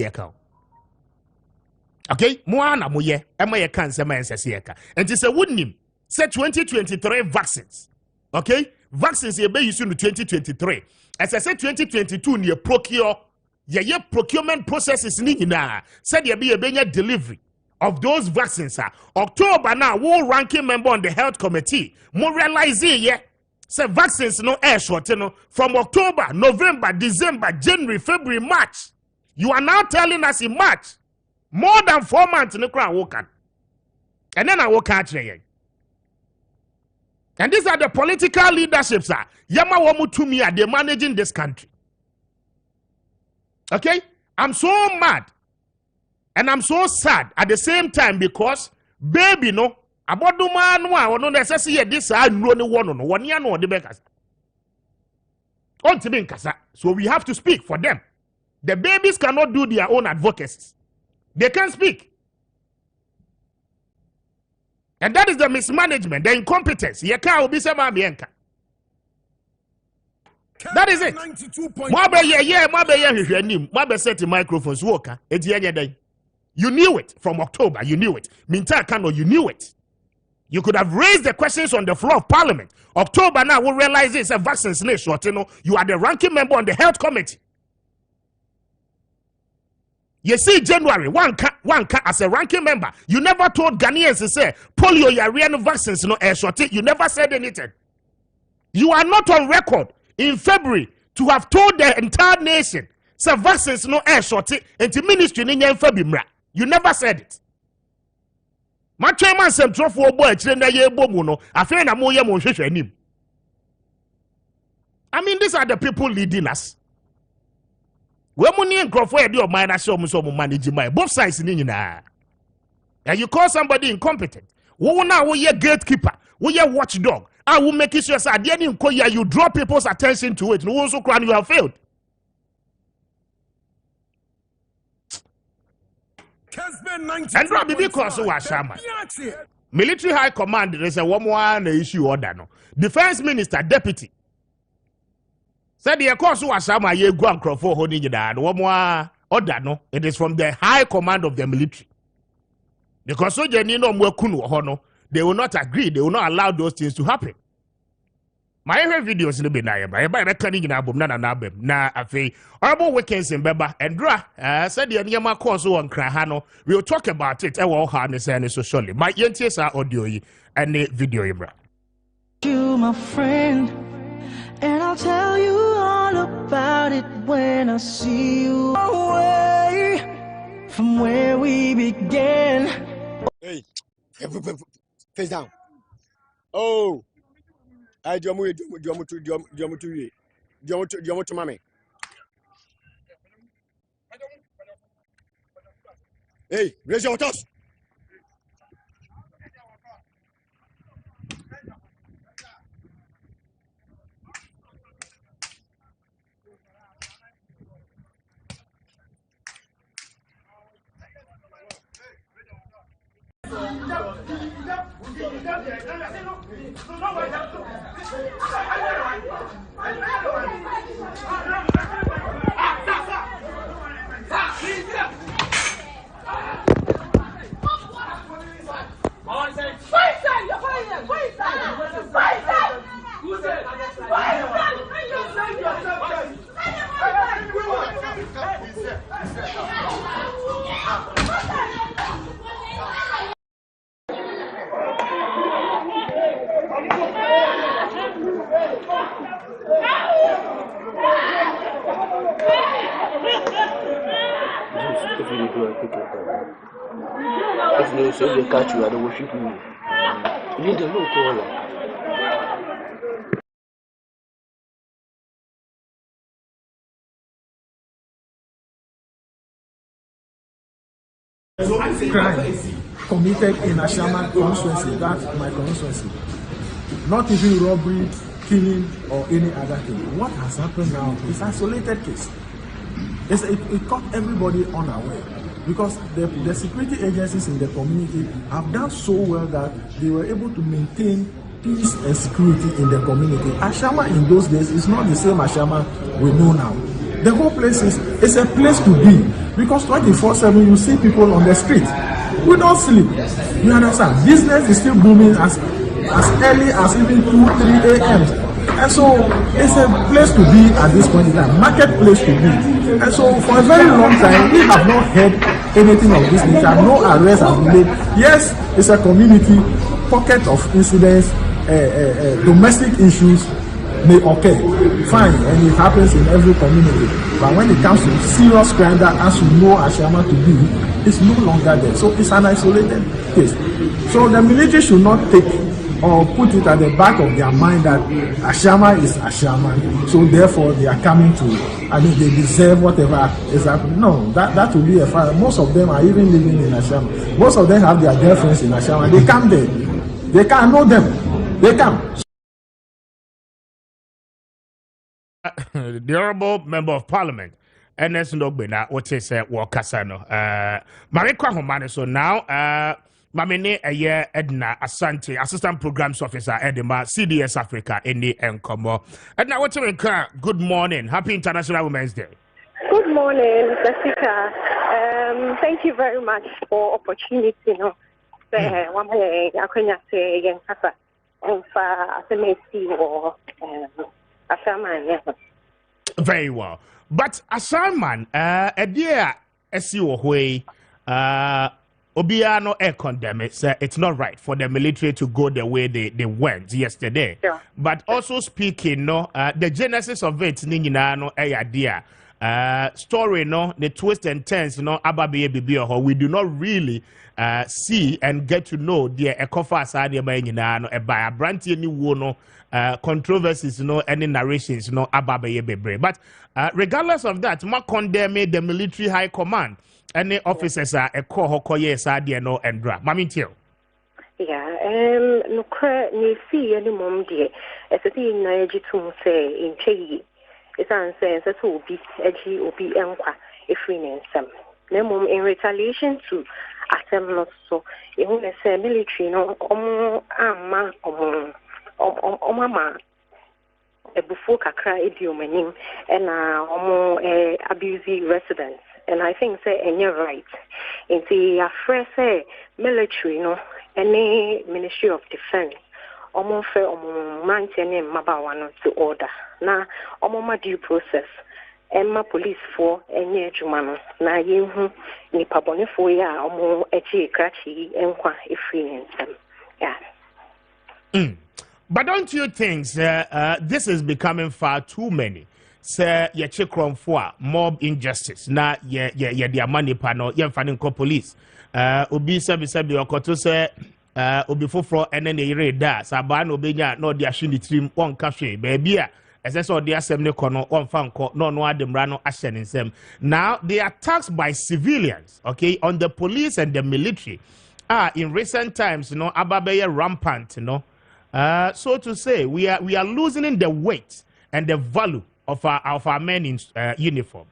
okay, more na moye a cancer man says and it's a wooden him say 2023 vaccines. Okay, vaccines you be using in 2023. As I said, 2022 near procure, ye procurement processes na said ye be a delivery of those vaccines. October now, war ranking member on the health committee, more realizing ye say vaccines no air short, from October, November, December, January, February, March. You are now telling us in March, more than 4 months in the crowd woken. And then I will catch you. And these are the political leaderships. Yama Wamu to me, they're managing this country. Okay? I'm so mad. And I'm so sad at the same time because, baby, no, about the man, no necessary this I know no one year no the beggars. So we have to speak for them. The babies cannot do their own advocacy. They can't speak. And that is the mismanagement, the incompetence. That is it. Set the microphones worker. You knew it from October. You knew it. Minta Kano, you knew it. You could have raised the questions on the floor of Parliament. October now, we realize it's a vaccine nation. You are the ranking member on the health committee. You see, January, one as a ranking member, you never told Ghanaians to say polio, yariano vaccines, you never said anything. You are not on record in February to have told the entire nation, say vaccines no air shorty, and the ministry in February. You never said it. My chairman said, "Drop for boy, I mean, these are the people leading us. We money and crop where do mine as some manage my both sides in and you call somebody incompetent. Who now we your gatekeeper, we your watchdog. I will make it sure that you draw people's attention to it. No one so cry you have failed. Kessben And Robbie because who are shaman. Military High Command, there's a one issue order. No. Defense Minister, Deputy. Said the course who are shaman, ye go and crop for holding you down. One more order. No. It is from the High Command of the military. Because so you know, they will not agree, they will not allow those things to happen. My videos in the Benaya, by reckoning in album, na afe. Honorable weekends in Beba and Dra said the Anyama course on Krahano. We'll talk about it. I will harness and socially. My yenties are audio and the video. You, my friend, and I'll tell you all about it when I see you away from where we began. Hey, face down. Oh. I do mommy. Hey, raise your toss. If you say they catch you, I don't worship you. You need to look all. Crime committed in Ashama constituency, that's my constituency. Not even robbery, killing, or any other thing. What has happened now is an isolated case. It caught everybody unaware because the security agencies in the community have done so well that they were able to maintain peace and security in the community. Ashama in those days is not the same Ashama we know now. The whole place is a place to be because 24/7 you see people on the street. We don't sleep. You understand? Business is still booming as early as even 2-3 a.m. And so it's a place to be at this point in time, marketplace to be. And so for a very long time, we have not heard anything of this nature. No arrests have been made. Yes, it's a community pocket of incidents, domestic issues may occur. Fine, and it happens in every community. But when it comes to serious crime that as you know Ashama to be, it's no longer there. So it's an isolated case. So the military should not take or put it at the back of their mind that Ashama is Ashama, so therefore they are coming to, they deserve whatever is happening. No, that will be a fire. Most of them are even living in Ashama. Most of them have their girlfriends in Ashama. They come there. They can't know them. They come. The Honorable Member of Parliament, Ernest Ndogbena, what is Wakasano, Marikwa Homane. So now, Mamene Aye Edna Asante, Assistant Programs Officer Edema, CDS Africa, Eni Enkomo. Edna, what's your good morning? Happy International Women's Day. Good morning, Mr. Speaker. Thank you very much for opportunity. Very well. But Ashaman, a dear SEO way, Obiano air condemn it. It's not right for the military to go the way they went yesterday. Yeah. But also speaking, the genesis of it, Ninginano, a idea. story no the twist and turns no ababe bibi ho we do not really see and get to know the ekofa asade ba nyina no e ba abrantie ni wo no controversies no any narrations no ababe bebre but regardless of that ma condemn the military high command any officers are ekọ hokoye asade no endra mamintiel. Yeah, no cra ni see any mom dear. As a thing na ejitum say in Chey. It's answer as will be edgy or be enqua if we name some. No mom in retaliation to atem not so. It won't say military no mama a before kakra idiomanim and abusing residents. And I think say and you're right. In the fresh military no any Ministry of Defense almost fair maintaining Mabawano to order. Na ma due process Emma police for any jumano na you ni pabone for ya echi krachi enkwa ifree yeah. But don't you think this is becoming far too many? Sir, ye chekron for mob injustice na ye dia money pano ye mfani ko police obi sabi okoto se obi foforo ene ne yire da saba na obenya na odi ahwe ni trim won ka hwe ba bia ese so odi asem ne kono won fa nko no ademra no ahye ne nsem. Now the attacks by civilians, okay, on the police and the military in recent times, you know, ababeye rampant, you know. So to say, we are losing the weight and the value of our men in uniform.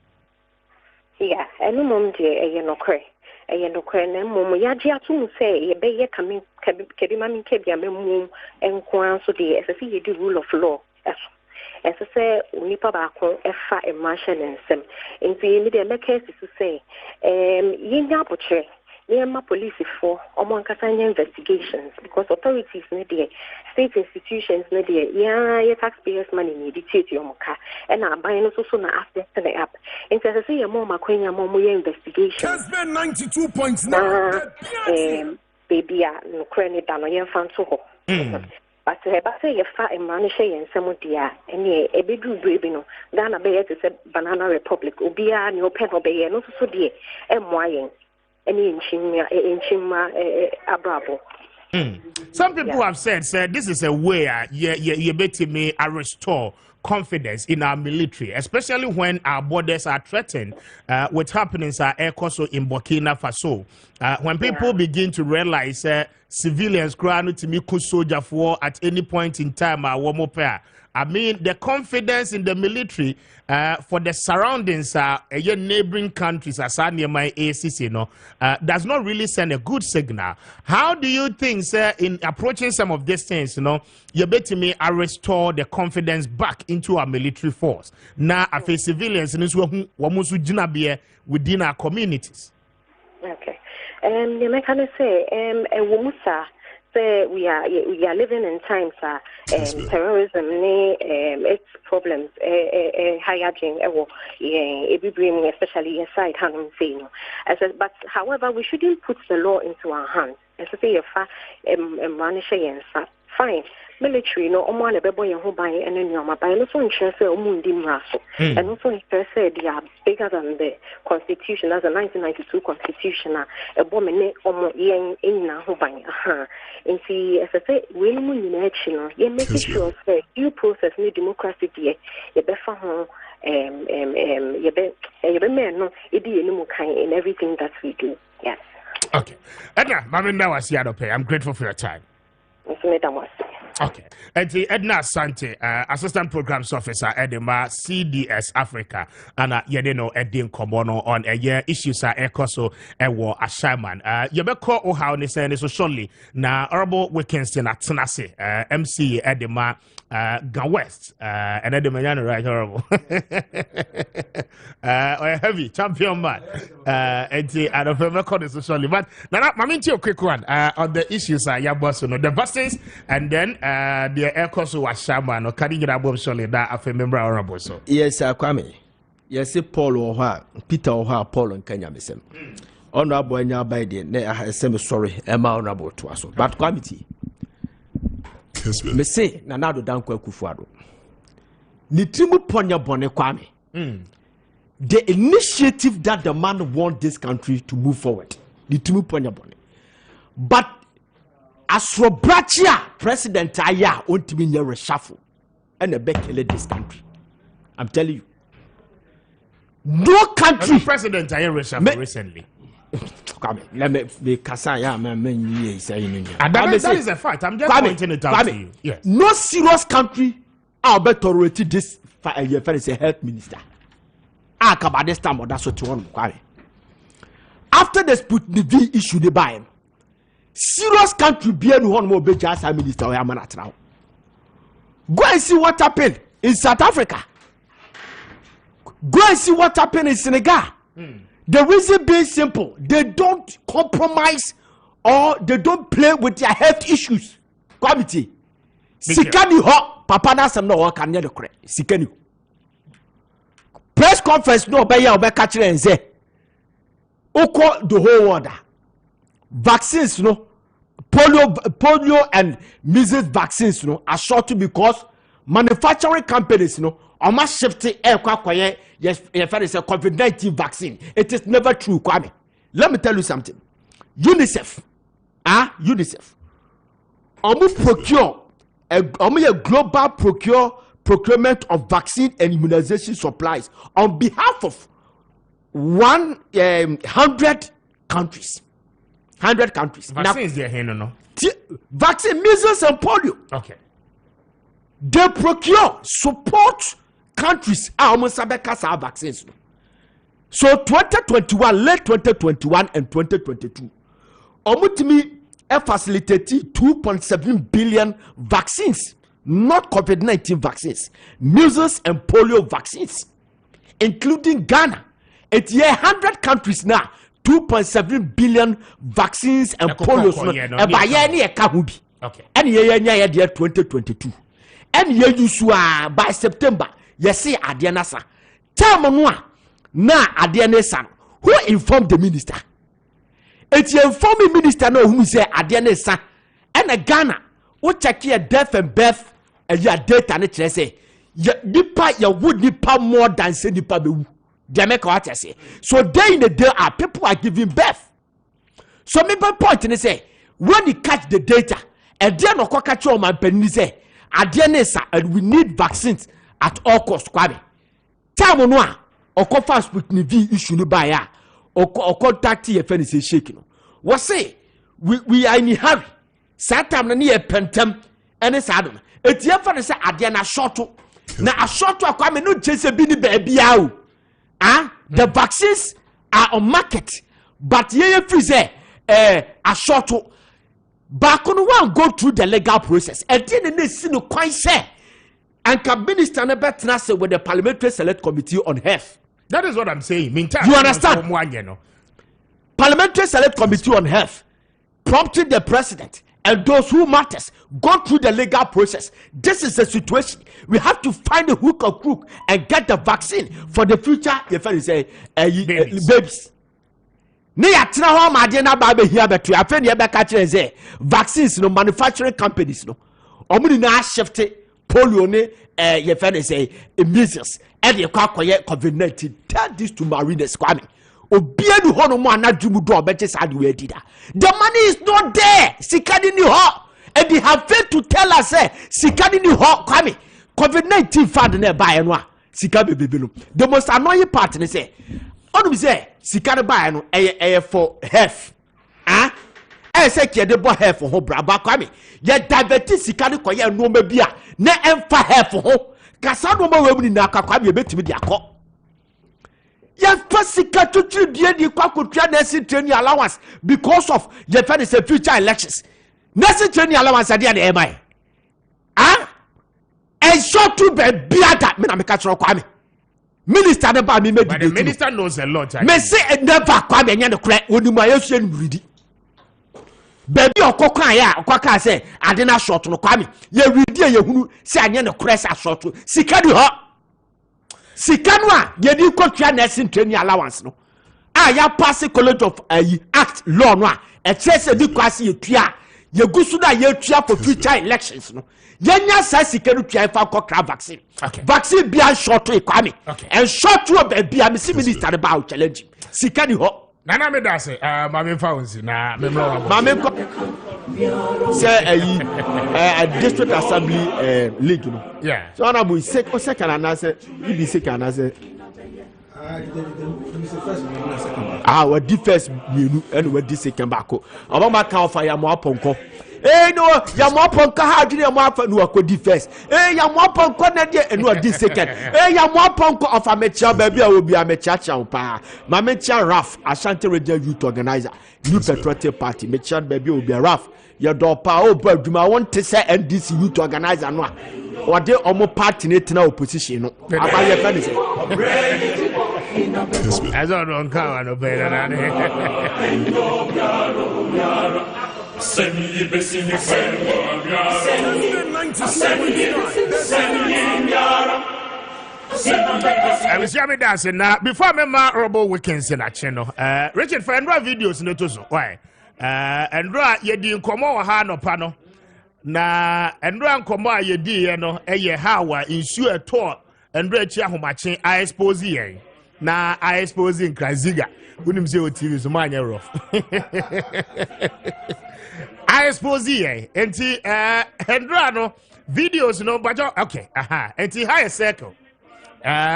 Yeah, and mom dear, no cray. No cray, and mom, Yaji to say, ye bay coming, Kabimami Kabia memo, and Kwan so dear, as I see you do rule of law. As I say, Nipa Bako, F5 and Marshall and Sem. In the immediate case to say, Yinga Poche. My police for among Casania investigations because authorities need state institutions need your taxpayers' money needed to your mocha and are buying also now after the app. And so I say a more Maquina more investigation. Kessben 92.9. Baby, no credit down on your fan to ho. But say a fat and manisha and some dear and a big baby no. Dana Bay is a banana republic, Ubia, no pen obey, and also dear, and why. Some people have said, this is a way you better me restore confidence in our military, especially when our borders are threatened with happenings also in Burkina Faso. When people begin to realize civilians crying to me soldier for at any point in time, I mean, the confidence in the military for the surroundings, neighboring countries, as my ACC, does not really send a good signal. How do you think, sir, in approaching some of these things, you better me restore the confidence back into our military force? Now, as civilians, within our communities. Okay. You can say, we are living in times terrorism its problems hijacking especially inside but however we shouldn't put the law into our hands and to say fine military no omo na bebo ye ho ban ene nyoma ban no so nkyerɛ sɛ omu ndi mraso and also nkyerɛ sɛ they are bigger than the constitution as a 1992 constitution a ebo me ne omo yen nyina ho ban nti as I say we no nyina akyi no ye make sure say due process ne democracy die ye befa ho ye be me no e di enimu kan in everything that we do. Yes. Okay. Edna, Maminda was here to pay. I'm grateful for your time. Okay. Edna Asante, Assistant Programs Officer, Edema, CDS Africa, and Yedeno Edin Komono on a year issues are Ekoso Ewo Ashaman. Yabeko Oha Nissan so surely na Honorable Wilkinson at Tanasi, MC Edema Gan West, and Edema Yan right horrible. Heavy champion man. And I don't remember so surely. But now, Maminti, a quick one on the issues are Yaboso, the vaccines, and then the Ekoso was shaman or carrying a bomb solid that I remember honorable so. Yes, Kwame. Yes, Paul or Peter or Paul and Kenya Missem. Honorable and your body, I say sorry, Emma honorable to us. But Kwame, me say, Nanado Danko Kufuado. Nitimu Ponya Bone Kwame. the initiative that the man wants this country to move forward. The two point. But as for Brachia, President Aya won't be near reshuffle and a back this country. I'm telling you. No country. President Aya reshuffle recently. Let me be Kasaya, man. That is a fact. I'm just pointing it out to you. Yes. No serious country I'll bet already this is a health minister. I come at this time, or that's what you want. After the Sputnik V issue, they buy him. Serious country be any one more better as a minister or a man at now. Go and see what happened in South Africa. Go and see what happened in Senegal. The reason being simple, they don't compromise or they don't play with their health issues. Quality. Sikani ho, papa na some no work and the correct. Sikani. Press conference no be ya catch and say. Oko the whole world. Vaccines no polio and measles vaccines no are short because manufacturing companies no almost shifting air kwaye yes a COVID-19 vaccine. It is never true, Kwame. Let me tell you something. UNICEF almost procure a global procurement of vaccine and immunization supplies on behalf of 100 countries. 100 countries. Vaccines there here no. Vaccine, measles and polio. Okay. They procure support countries almost have vaccines. So 2021, late 2021 and 2022, Omutimi facilitated 2.7 billion vaccines, not COVID-19 vaccines, measles and polio vaccines, including Ghana. It's 100 countries now. 2.7 billion vaccines and polios. Okay. And year 2022. And year by September. Yes, Adianasa. Tell Manua na Adianesa. Who informed the minister? It's your informing minister no who say Adianesa. And a Ghana who check your death and birth and your data and it say nipa ya would nipa more than say nipa be. So day in the day people are giving birth. So me point and say when you catch the data and then no catch your man penny say and we need vaccines at all costs. Kwame tell no or confirm Sputnik V issue no buy ya or contact your friend is shaking. What say we are in a hurry. Satam na near pentem and it's Adam. It's your friend say Adiana short na a short to Kwame no chase a bini baby out. The vaccines are on market, but ye freeze a short back on one go through the legal process. And then they see no quite say and can minister never with the Parliamentary Select Committee on Health. That is what I'm saying. You understand? Parliamentary Select Committee on Health prompted the president and those who matters go through the legal process. This is the situation. We have to find a hook or crook and get the vaccine for the future. If I say babies. Vaccines no manufacturing companies no. Omuni na shift polio ne say measles and the COVID-19. Tell this to mariners Kwame. The money is not there. Sikani ni ho. And they have failed to tell us Sikani ni ho Kwame. COVID-19 fund ne buy no. Sikabe bebelo. The most annoying part ne say onum say Sikani buy no for health. Say ke de bo health ho bra ba Kwame. Ye divert Sikani koye no ma bia na emfa health ho. Kasa no ma we mu ni na Kwame ye betimi de akọ. Yes, Pasika to the Quacotra nursing training allowance because of the future elections. Nursing training allowance at the end of MI. And short to be beata, Minamikacho Kwame. Minister never me made the minister knows a lot. May say never Kwame and the crack when you my ocean ready. Baby or Coca say, I did not short no Kwame. Ye read you say I know crest a short to Sikadu her. Sikanwa ye di contract nursing training allowance no ya pass college of act law no e chese di kwase ye tua ye gusu na ye tua for future elections no yenya sa sika no tua fa kokra vaccine vaccine bia short to Kwame and short to be a minister about challenge sika ni ho nana me da say mame fa wonsi na me mame ko say a district assembly league no yeah so honorable second and say you be second and say what the first you and what this second back obama kan fa ya mo aponko no ya mo aponko ha adwene mo afa no akodi first ya mo aponko na de no adi second ya mo aponko of amecha ba bia obi amecha cha pa ma mecha raf Ashanti Regional Youth Organizer New Patriotic Party mecha ba bia obi raf ya do pa o ba adwuma won te say NDC Youth Organizer no a ode omo party ne tena opposition no abaye fa ni say as on don't count no better than I was jamming dancing now before me ma robo weekends in a channel. Richard for Android videos in the tozo. Why? Android ye di nkomo wa ha no pano. Na Android nkomo ye di ye no eye ha wa ensure to Android chi ahomache I expose ye. Na I expose in Kraziga. Unim say o TV so man rough. I expose ye. Enti Android no videos no but okay. Enti high circle.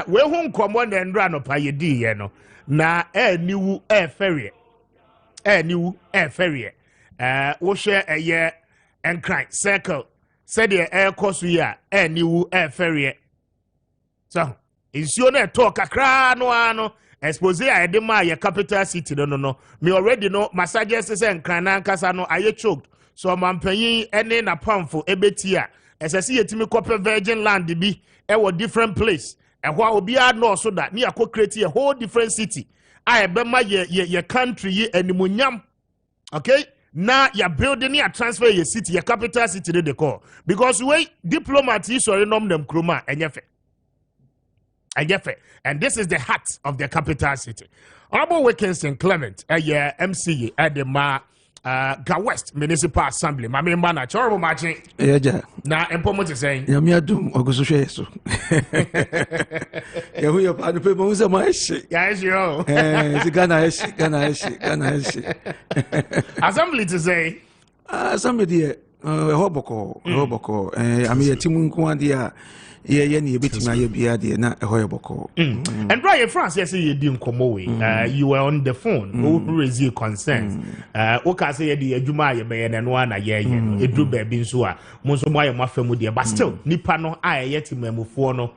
We hu nkomo na ndra no pa yedi ye no na niwu ferry niwu ferry wo hwe eye enkran circle said the kosu ya niwu ferry so insio na talk kakra no ano expose ya de ma ye capital city no me already no massages say enkran na nkasa no aye choked so mampanyin ene na pamfo ebeti a esese yetimi kope virgin land bi wo different place. And what will be our no so that near create a whole different city. I bema your country ye and munyam. Okay? Now you're building your transfer your city, your capital city they call. Because we diplomats or nom them kroma and yefe. And this is the heart of the capital city. Honorable Wilkinson Clement, MCA at the Ga West Municipal Assembly. My main man, Chorbo Maakye. Yeah, na empomo te say. Ya me adum oguso hwe so. Ya hu ya pa no pe mo se ma eshi. Ya eshi o. Si Ghana eshi. Assembly to say. Assembly dey hoboko. Ami yetimu nko ade a ye na yebetima ye bia de na ehoyeboko. And right France yes you di nkomo we. You were on the phone. Who raise your concerns. O ka say ye di adwuma ye be ye na no na ye edu ba bi nso a mo so mo aye mafamu de but still nipa no aye yetimamufo no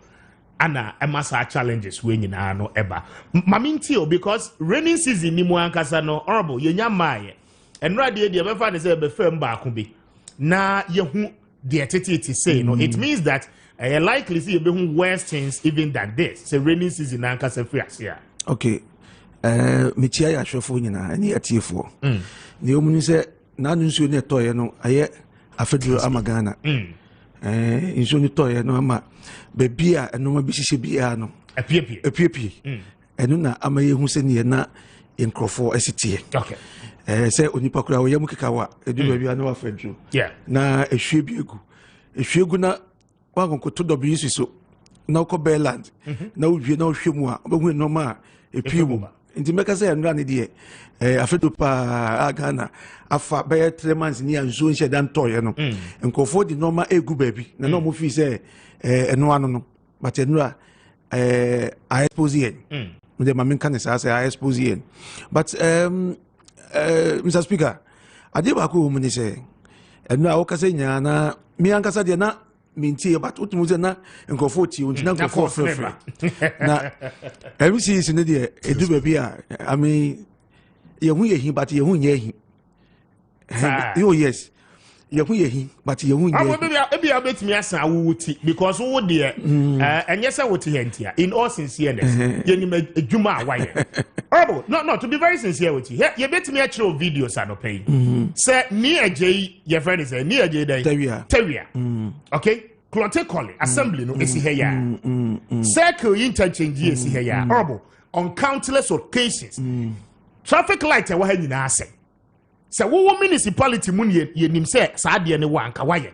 ana emasa challenges we nyina no eba. Mamintio because raining season ni mo ankasa no honorable ye nya maaye. And right de be fa ne say be fam ba ko bi. Na ye hu de etete say no it means that I likely see a bit worse things even than this. It's a rainy season and can free as here. Okay. Mitia ya shofo nyina ani atiefo. Ne omunu se na nunsu ne toye no aye afedro amagana. Nsu ne toye no ama bebia eno ma bihihye bia no. Apiepie. Eno na amaye hu se ne na enkrofo asitie. Okay. Se onipa kura wo yam kekawa edu bebia no afedro. Yeah. Na ehwie biegu. Ehwiegu na wanko to WC so na ko Beland na uwie na ohwemu a obehu no ma epimu nti meka say nra ne de afedo pa agana afa be 3 months ni anzo nche dan toye no nkofo di normal egu baby na no mo fi say eno ano no but enra I expose yen de ma menka ne say I expose yen but Mr. Speaker adiba ko mo ni say enra o ka say nya na mi ankasa de na minti but utumuze na nkofo ti untina nkofo frefre na every is ne de edu baby a I mean ye hu ye hin but ye hu nye hin oh yes ye hu ye hin but ye hu nye ebi abetimi asa awuti because wo de enye se wote hentia in all sincereness ye ni adwuma awaye horrible no to be very sincere with you ye betimi a chiro videos anopai say ni agye ye friend say ni agye dai tawia okay clote calling assembly no esi here ya circle interchange esi here ya horrible on countless occasions traffic light e wa ha nyina ase se wo municipality mu ye nim se saa de ne wa anka waye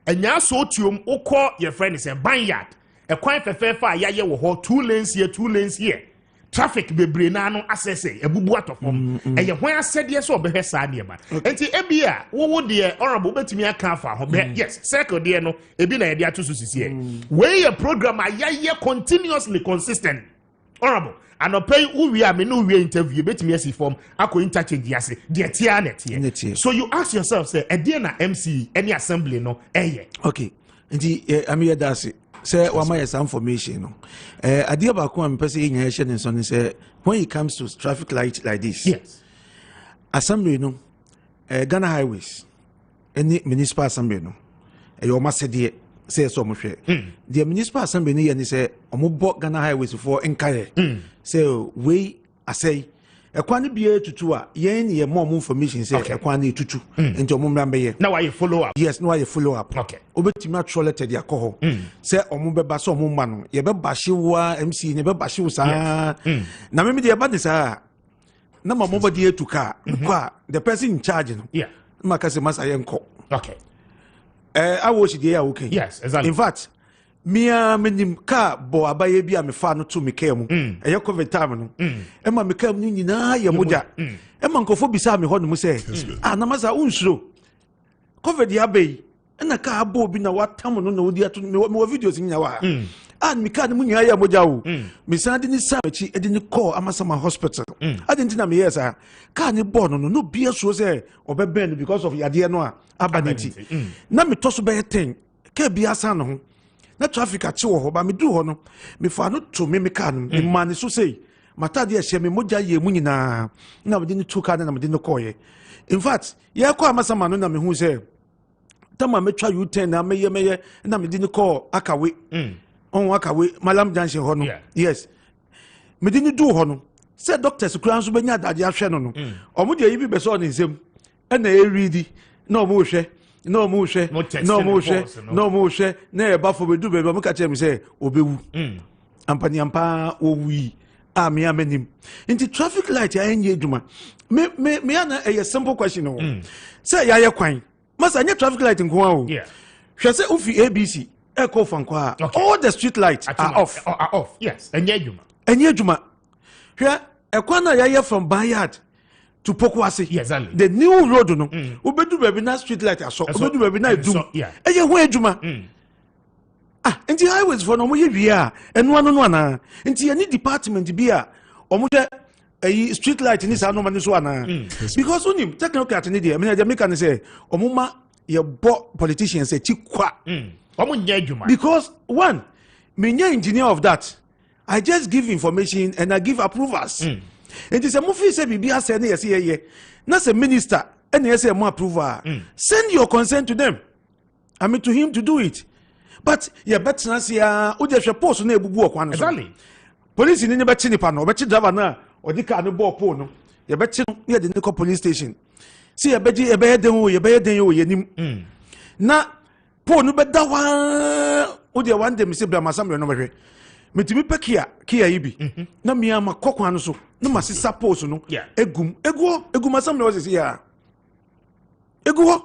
enya so tuom ukọ your friend is a banyard e kwan fefefa ayaye wo ho 2 lanes here traffic bebre na no asese ebubu atofom eye hwan asede so obehwe saa de ma enti ebia wo de honorable betimi aka afa ho be yes circle de no ebi na ye de ato so sisi we a program ayaye continuously consistent honorable and pay we are me no we interview betimi asi form akọ interchange yase de tia na tia so you ask yourself say e de na MC any assembly no eye okay enti amiya dasi say wama yes information no adia ba ko am pese nya hye ne so ne say when it comes to traffic light like this yes assembly no Ghana highways any municipal assembly no your masede say so mo hwe the municipal assembly ne ye ne say omo Ghana highways for enkaye say we asay ekwan bia tutu a yen ye more information say ekwan na tutu enti omo mra mbeye na why follow up yes no why follow up okay obetimi atro letter dia ko say omo beba so omo ma no ye beba hyewa MC ne beba hyew sa na me de ba de sa na ma mo de etuka kwa the person in charge no yeah maka se masa yenko okay I watch the okay yes exactly in fact mia menim ka bo abaye bia me fa no to me kam eye covid time no e ma me kam ni nyina ye moja e ma nkofo bisa me ho no se na masa unsuro covid ya bei na ka abo bi na watam no na odi ato me videos nya wa me ka no nyina ye moja wo me san de ni sabachi e de ni call amasama hospital adentina me yes ka ni born no bia so se obeben because of yade no a abaniti na me toso be ten ka bia san no na traffic ati wo ho ba me du ho no me fa no to me ka no me man so sei mata de ehye me moja ye mu nyina na me de ni tuka na me de no koye in fact ye kwa amasama no na me hu say tama me twa U10 na me ye na me de ni call akawe on akawe malam junction ho no yes me de ni du ho no say doctors kura nso benya adade ahwe no no omo de yi bi be so on nsem e na e ready na omo hwe no mo hwe na e ba fo be du be mo ka chem say obewu ampani ampa owi me amanim into traffic light ya enye aduma me ana a simple question no say ya ye kwan masa anya traffic light nko a o hwe say ofi ABC e ko fan kwa all the street lights are off yes enye aduma hwe e kwan na ya ye from Bayard to Pokwase yes exactly the new road no obedu baby na street light aso obedu baby na edum eye ho adwuma enti highways for no mo ye wia eno ano no ana enti any department bi a omo hwe street light ni sa no mani so ana because unim technical at ni dey me na make say omo ma ye bo politicians say tikwa omo nya adwuma because one me nya engineer of that I just give information and I give approvals it is a movie say bibia say na yes ye na say minister and yes say mo approval send your consent to them I mean to him to do it but ye better say o de hwe post na ebubu okwan no exactly police ni be chi nipa no be chi driver na o di ka no ball pole no ye be chi ye de ko police station see ye be den o ye nim na pole no be da wa o de one day me say bra masam no be metimi pe kia yibi na mi ama kokwan no so na masisa post no egum asam na wose ya egu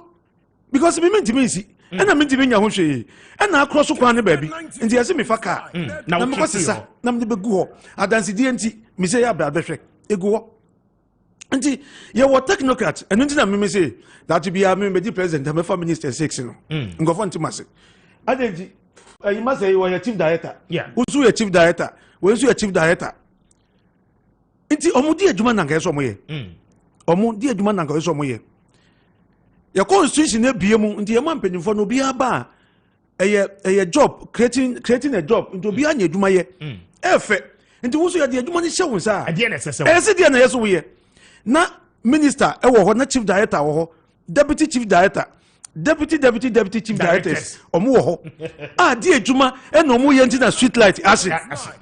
because me mentimi si na mentimi nya ho hwe na across kwan ne baabi nti yase me faka na me kosisa na me begu ho adansi die nti me say ya bra behwe egu nti ye wo technocrat enu nti na me say that be ya me be president me for minister 6 no ngofo nti mase adenji you must say you are chief director usu your chief director we usu your chief director nti omudi adwuma nanka yeso moye omudi adwuma nanka yeso moye ya constitution na biemu nti ye man penifo no bia ba eye job creating a job nti obi anya adwuma ye efe nti usu ya de adwuma ni hye wonsa ade na sese ese de na yeso ye na minister e wo ho na chief director wo ho deputy chief director deputy chief directors omo wo ho di adwuma e na omo ye ntina street light ase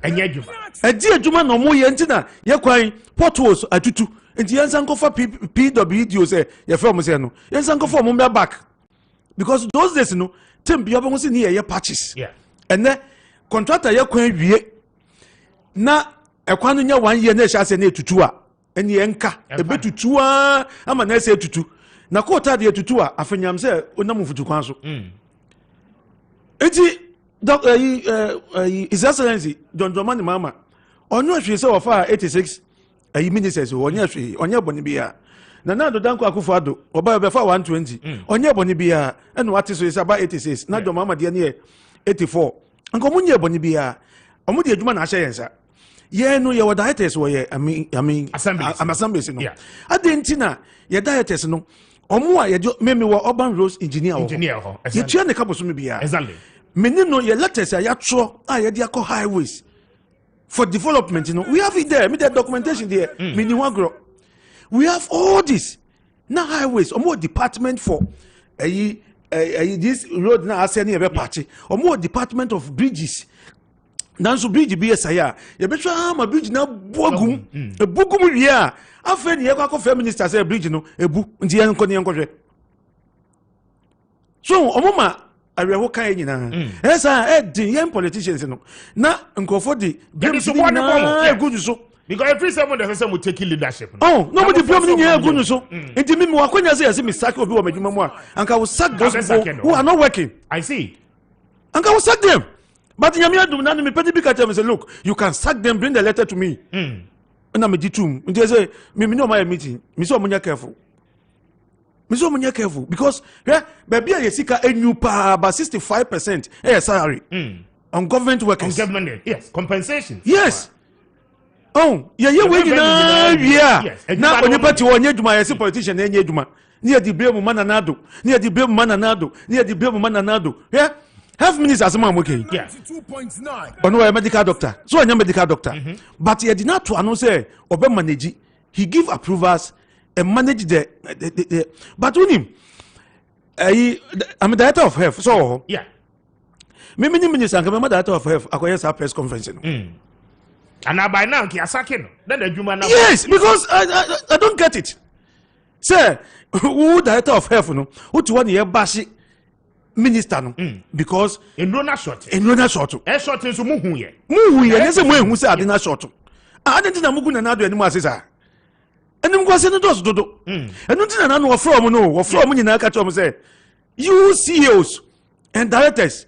enya adwuma di adwuma na omo ye ntina ye kwan potholes atutu nti yensa nkofa PWD say ye fe omo say no yensa nkofa omo mba back because those days no tem bia obo say ni ye patches and contractor ye kwan wie na e kwan no nya 1 year na e sha say na etutu a eni enka ebetutu ama na ese tutu na kota de tutu a afanyam se onam futu kwan so eti His Excellency John Dramani Mahama onyo hwe se ofa 86 ministers onye boni bia na do danko Akufo-Addo oba be fa 120 onye boni bia eno wate so is about 86 na John Mahama de ne 84 anko munye boni bia omo de adwuma na ahye yensa ye no ye wadiators wo ye assemblies no adentina ye dieters no omo a ye meme wo urban roads engineer ho ye tua ne kaboso me bia exactly menino ye letters a ya tro a ye de akọ highways for development, we have it there. Me the documentation there. We have all this now highways. Or more department for this road now. I say near party. Or more department of bridges. Now so bridge be a saya. You better a bridge now. Bogum a bogum yeah. I find you have a minister say bridge no a book. So omoma. I will kind in yes, I the young politicians na nkofo di good so because every someone that will take leadership. Oh, nobody blame me good so. Enti me wakonya say me sack obi wo madwuma mu a anka will sack those people who are not working. I see. Anka will sack them. But nyame adum na me pedi bi ka tell me say look, you can sack them, bring the letter to me. Na me ditum. Enti say me no my meeting. Me so munya careful. Miso munya careful because baby yesika enu pa about 65% salary on government workers. On government, yes, compensation. Yes. Oh, we na na onipa ti wonye dwuma yesi politician enye dwuma. Ni di blame man nanado. Ni di blame man nanado. Ni di blame man nanado. Health minister asema amoke. Yes. 2.9. Ono a medical doctor. So anya medical doctor. But he did not to announce obe manage. He give approvals and manage the but with him I'm a director of health so yeah me minister and I'm director of health I press conference and now by now then the human yes because I don't get it say who director of health no who to one year bashi minister no because in rona short e short so muhu ye say muhu say adina short I didn't na mugu na na do animo asesa and I'm going to say those dodo. And nothing I know from no, or from when you catch them say, you CEOs and directors.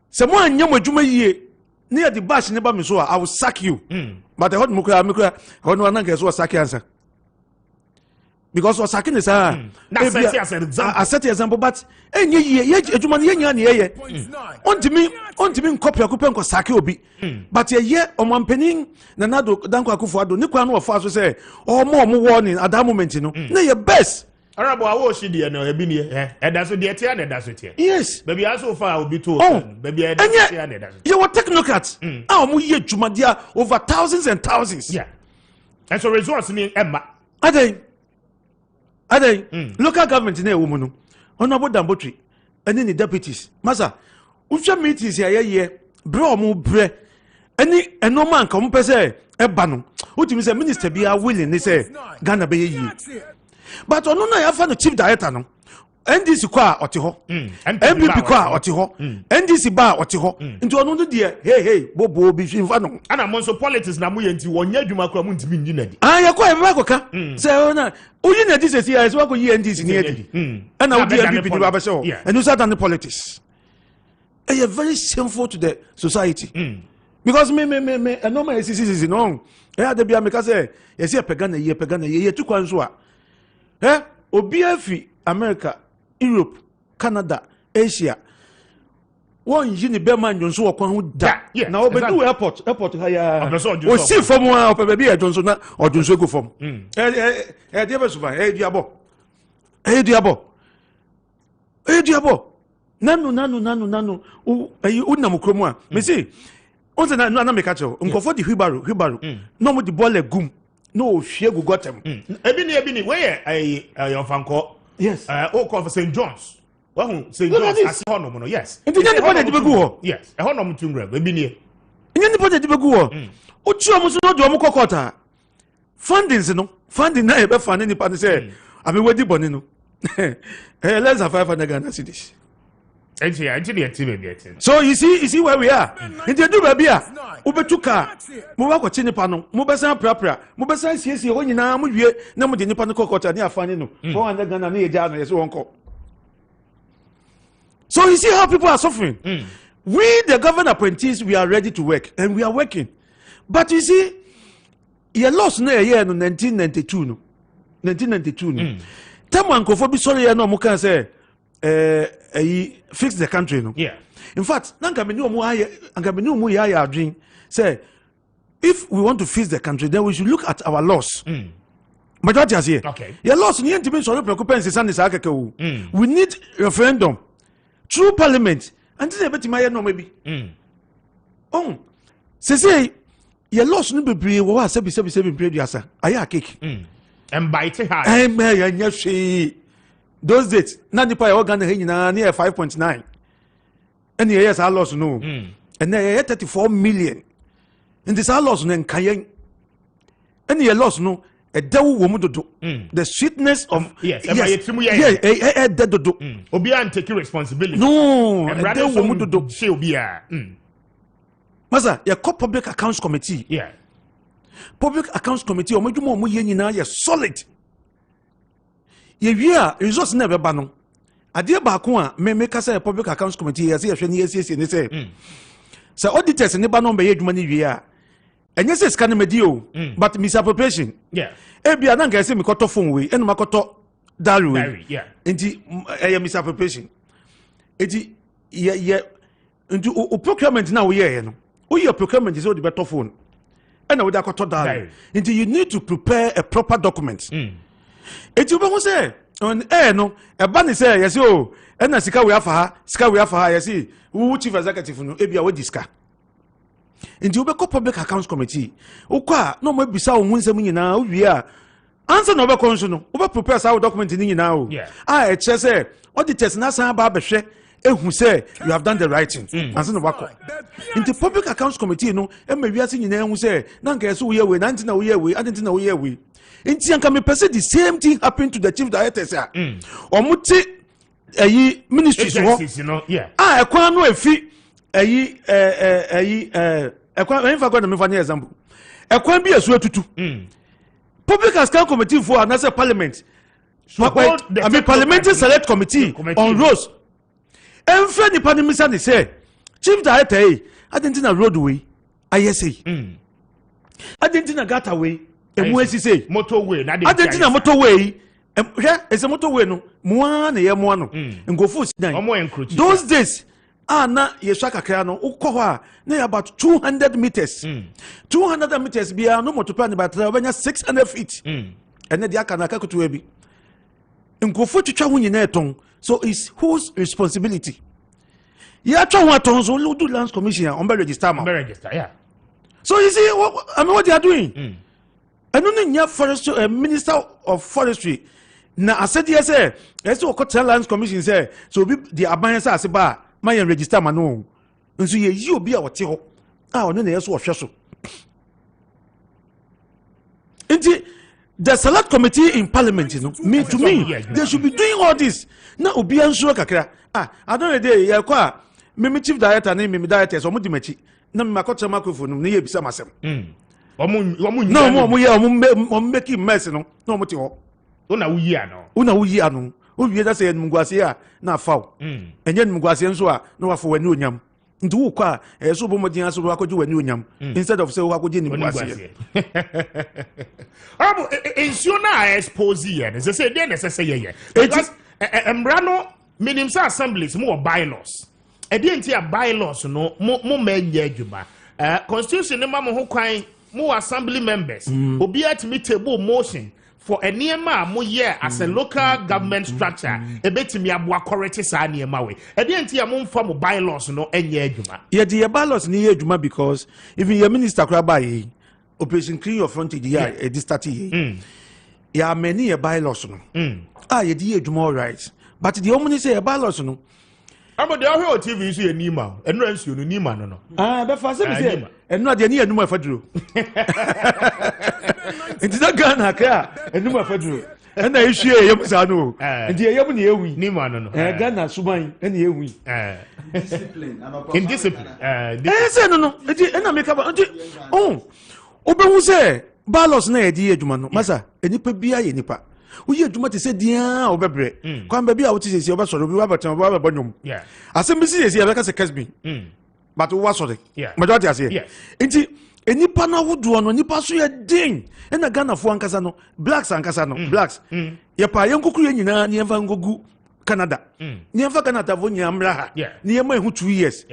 Someone young with Juma ye near the bash never me so I will sack you. But I heard Muka, one guess what sack answer. Because what sacking is I set the example, but any year, Juman ye, on me copy a coupon Saki obi. But a year on one penny, Nanado, Danko Akufo-Addo, Nikwano of Faso say, or more warning at that moment, nay, your best. Arabo, I was she dear, no, have been here, and that's what the Tiana does it here. Yes, maybe I so far will be told. Maybe I you were technocrats. Oh, we Jumadia over thousands and thousands. Yeah, and so resource me, Emma. Are they local government in a woman? Honorable Dambotri, and then the deputies. Massa, Usha meetings here, bro, mu bre. Any and no man come per se, a banu. What you say, minister be willing, they say, Ghana be ye. But on no, I found a chief director. No, NDC qua or tiho, MPP qua or tiho, NDC bar or tiho, into another dear, hey, Bobo be fano. And I'm also politics Namu and you want you macron to be unity. I acquire Makoka, say, oh, you know, this is here as well, you NDC near and I'll be a MPP show, and you sat on the politics. They are very shameful to the society. Because me, and no my is no. Yeah, the Biamaka say, yes, a pagana, ye, 2 Kwansua. Obiafi, America. Europe, Canada, Asia. One Jini Berman Johnson or Kwan da. Now open do airport higher. We see from one of baby Johnson or Johnson go from. Diabo. Nano. Unamukromoa. Me see. Once na make catch. Unko the Hibaru. No more the ball gum. No, she go got them. Ebini, where I fanko. Yes. Call for St. John's. Well, St. John's as honor, yes. And then the go. Yes, a honor to grab, a bini. And then the go. Uchi almost not do Mukota. Fundings, no. Funding never fund any party say, I mean, where the bonino. Let's have 500 Ghana cities. So you see where we are. In the do baby, ubetuka, muwako chini pano, mubesa prapra, mubesa siesi oni na muye na mudi ni pano kokota ni afani no. 400 Ghana ni ejano yeso wonko. So you see how people are suffering. We, the government apprentices, we are ready to work and we are working. But you see, you lost no year no 1992 no. 1992 no. Taman ko for be sorry no mo kan say fix the country no. Yeah. In fact, nanka me no mu ya dream say if we want to fix the country then we should look at our laws. Majority has here. Okay. Your laws ni ntimi so preoccupation san sa akeke wo. We need referendum through parliament until they betima ye no maybe. Say your laws no bebre wo asa bi preduasa. Aya cake. And bite hard. Those dates, na nipa ya Ghana nyina near 5.9. And yes, our loss no. And they 34 million. And this our loss no nkayen. And your loss no a dewu womudodo. The sweetness of yes, dodo. Obi an take responsibility. No, a dewu womudodo. She obia. Masa, your public accounts committee. Yeah. Public accounts committee omojumo omo ye nyina ye solid. Ye wia resource never bano. Ade ba ko a me ka say public accounts committee ye say hwe ne ye ne say. So auditors ne ba no be adwuma ne wia. Enye say scan medi o, but misappropriation. Yeah. E bia na nka say me koto phone we, enu makoto diary we. Yeah. Enti misappropriation. Enti ye nti o procurement na we ye no. O your procurement is o the better phone. And with that diary. Until you need to prepare a proper document. It you be say on air no a ban say yes oh and sika we afa yes who chief executive no ebia we diska. Until you be public accounts committee. Ukwa no mo bisa wo nsem nyina o wi a answer no be konso no we prepare sa document ni nyina o. Ah e che say auditors na san ba behwe ehu say you have done the right thing. Answer no wako. In the public accounts committee no e ma wiase nyina ehu say na nka yeso we we na ntina we we adentina we we. Inti anka me pese the same thing happened to the chief directors a. Omuti ministries ho. Ah ekwan no efi ekwan enfa go na me fa na example. Ekwan bi esu etutu. Public accounts committee for another parliament. I mean parliamentary select committee on roads. Enfa ni panimisa ni say chief director adentina roadway ayese. Adentina gata-way emuesi say motorway na adentina motorway is a motorway no muan na ye mo no ngofo sidan. Those days na yesha kakra no ukọ ho na about 200 meters. 200 meters bia no motopa ni batra obenya 600 feet. Ene dia kana kakutu ebi. Ngofo twitwa ho nyina eton. So it's whose responsibility? Yeah, so do lands commission on register. Yeah. So you see what they are doing. I don't know forestry minister of forestry. Na I said yes, yes, tell lands commission say so be the abandoned as ba my register mano. And so you be our tell. No yes official. The select committee in parliament, to me, they should be doing all this. Now, Obi answer kakra. I don't know day. Ya kwa me chief director na me director so mo di machi. Na me makocha microphone na ye bisa masem. No, make mess no. No mo ti ho. Una wuyi ano. O wie da say mguase a na faw. Enye mguase nso a na wafo wani onyam. Nti wo kwa so bo modin aso wo akoje wani onyam instead of say wo akoje ni mguase. Ensure na expose here. They say they necessary here. Because embrano minimum assemblies more bylaws. Edientia bylaws no mo menye adwuma. Constitution ma mo ho kwan mo assembly members. Obi atimi table motion for a niema mo year as a local government structure. Ebetimi aboa correct sa niema we. Edientia mo mfa mo bylaws no enye adwuma. Ye the bylaws ni ye adwuma because even your minister kra ba yi operation clean your frontage here at this 30 year. Yeah, many bylaws no. Ye di adwuma all right. But the only say a bylaws no. But the other TV is a Nima, and runs you Nima no. But for some say, and not the near Numa Fedru. It's not Ghana, and Numa Fedru. And I share Yamsano, and the Yamuni, Nimano, Ghana, Subai, and Yewi. Discipline. Indiscipline. No, and I make up. Oh, Oben say, Balos ne dear Jumano, Massa, and Nipa Bia Nipa. We had to much say, dear, or Bebre. Come baby out to see your vessel, we have a bonum. Yeah. As some business here, like I said, Kessben. But what's it? Yeah. Majority I say. Yes. Any pana would do on Nipa so a ding. And a gun of one Casano, blacks and Casano, blacks. Yapa, young Kukuina, near Van Gogu, Canada. Near Canada, Vonia Mraha. Yeah. Near my who 2 years.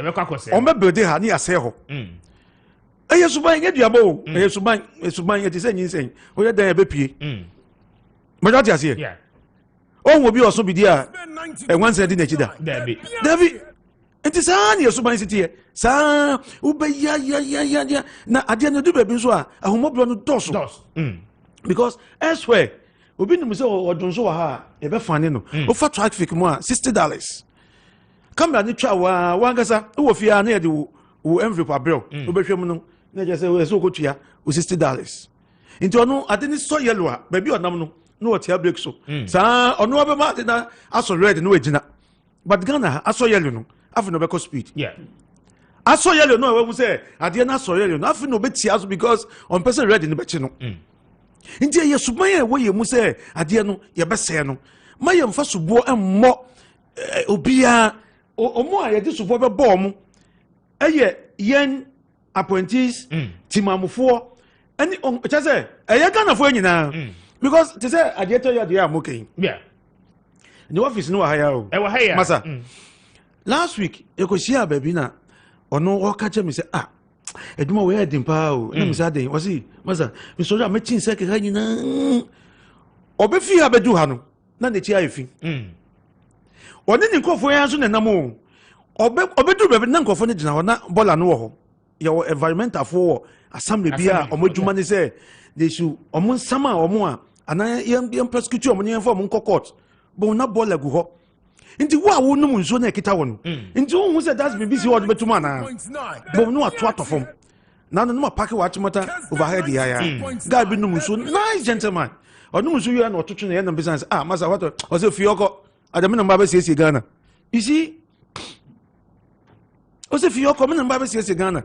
On my birthday, honey, I say, I used to buy it, Yabo. I used to buy it, is anything. Whether they have a P. Majority I say. Yeah. Oh, will be also be there. And once I didn't know David. It is only a super city. Sa ube ya. Na adiana do baby so a homoblo no dos. Because elsewhere, obi no so odunso wa ha e be fane no. O fa traffic mo a $60. Camera ni twa wa wangasa wo fia na ye de wo envelope abro. Obehwem no na je say we so kotua o $60. Nti ono ade ni so yellow a baby onam no no what ya break so. Sa ono be ma de na aso red no ejina. But Ghana aso yellow no afi no be ko speed. Yeah. Aso yellow no we say ade na aso yellow no afi no be tia so because on person red no be chi no. Nti ye suban e we ye mu say ade no ye be say no. Ma ye mfa subo emmo obia omo a ye de subo be bo mo. Eye yen appointees timamufo ani on cha say eye Ghana fo nyina. Because they say ade to you dey am okay. Yeah. The office no hire o. E wa hire. Masa. Last week you go share baby na ono o ka che me say eduma we head pa o na me say den o say masa me so ja me chin say ka nyina obefi abedu ha no na ne chi ayefi oni ni nkofo yan so nenam o obedu baby na nkofo ne gina ho na bola no wo ho your environmental for assembly bia omoduma ne say they should omo sama omo a ana yem prosecute omo ne form court but na bola gu ho nti wo a wo num nso na ekita wo no nti wo hu say that's BBC what betuma na but no ato atofom na no ma pack wa chimota overhead ya guy bi num nso nice gentleman onum nso you na ototwe na ye na business masa what o say fioko adame na mba be sie Ghana you see o say fioko me na mba be sie Ghana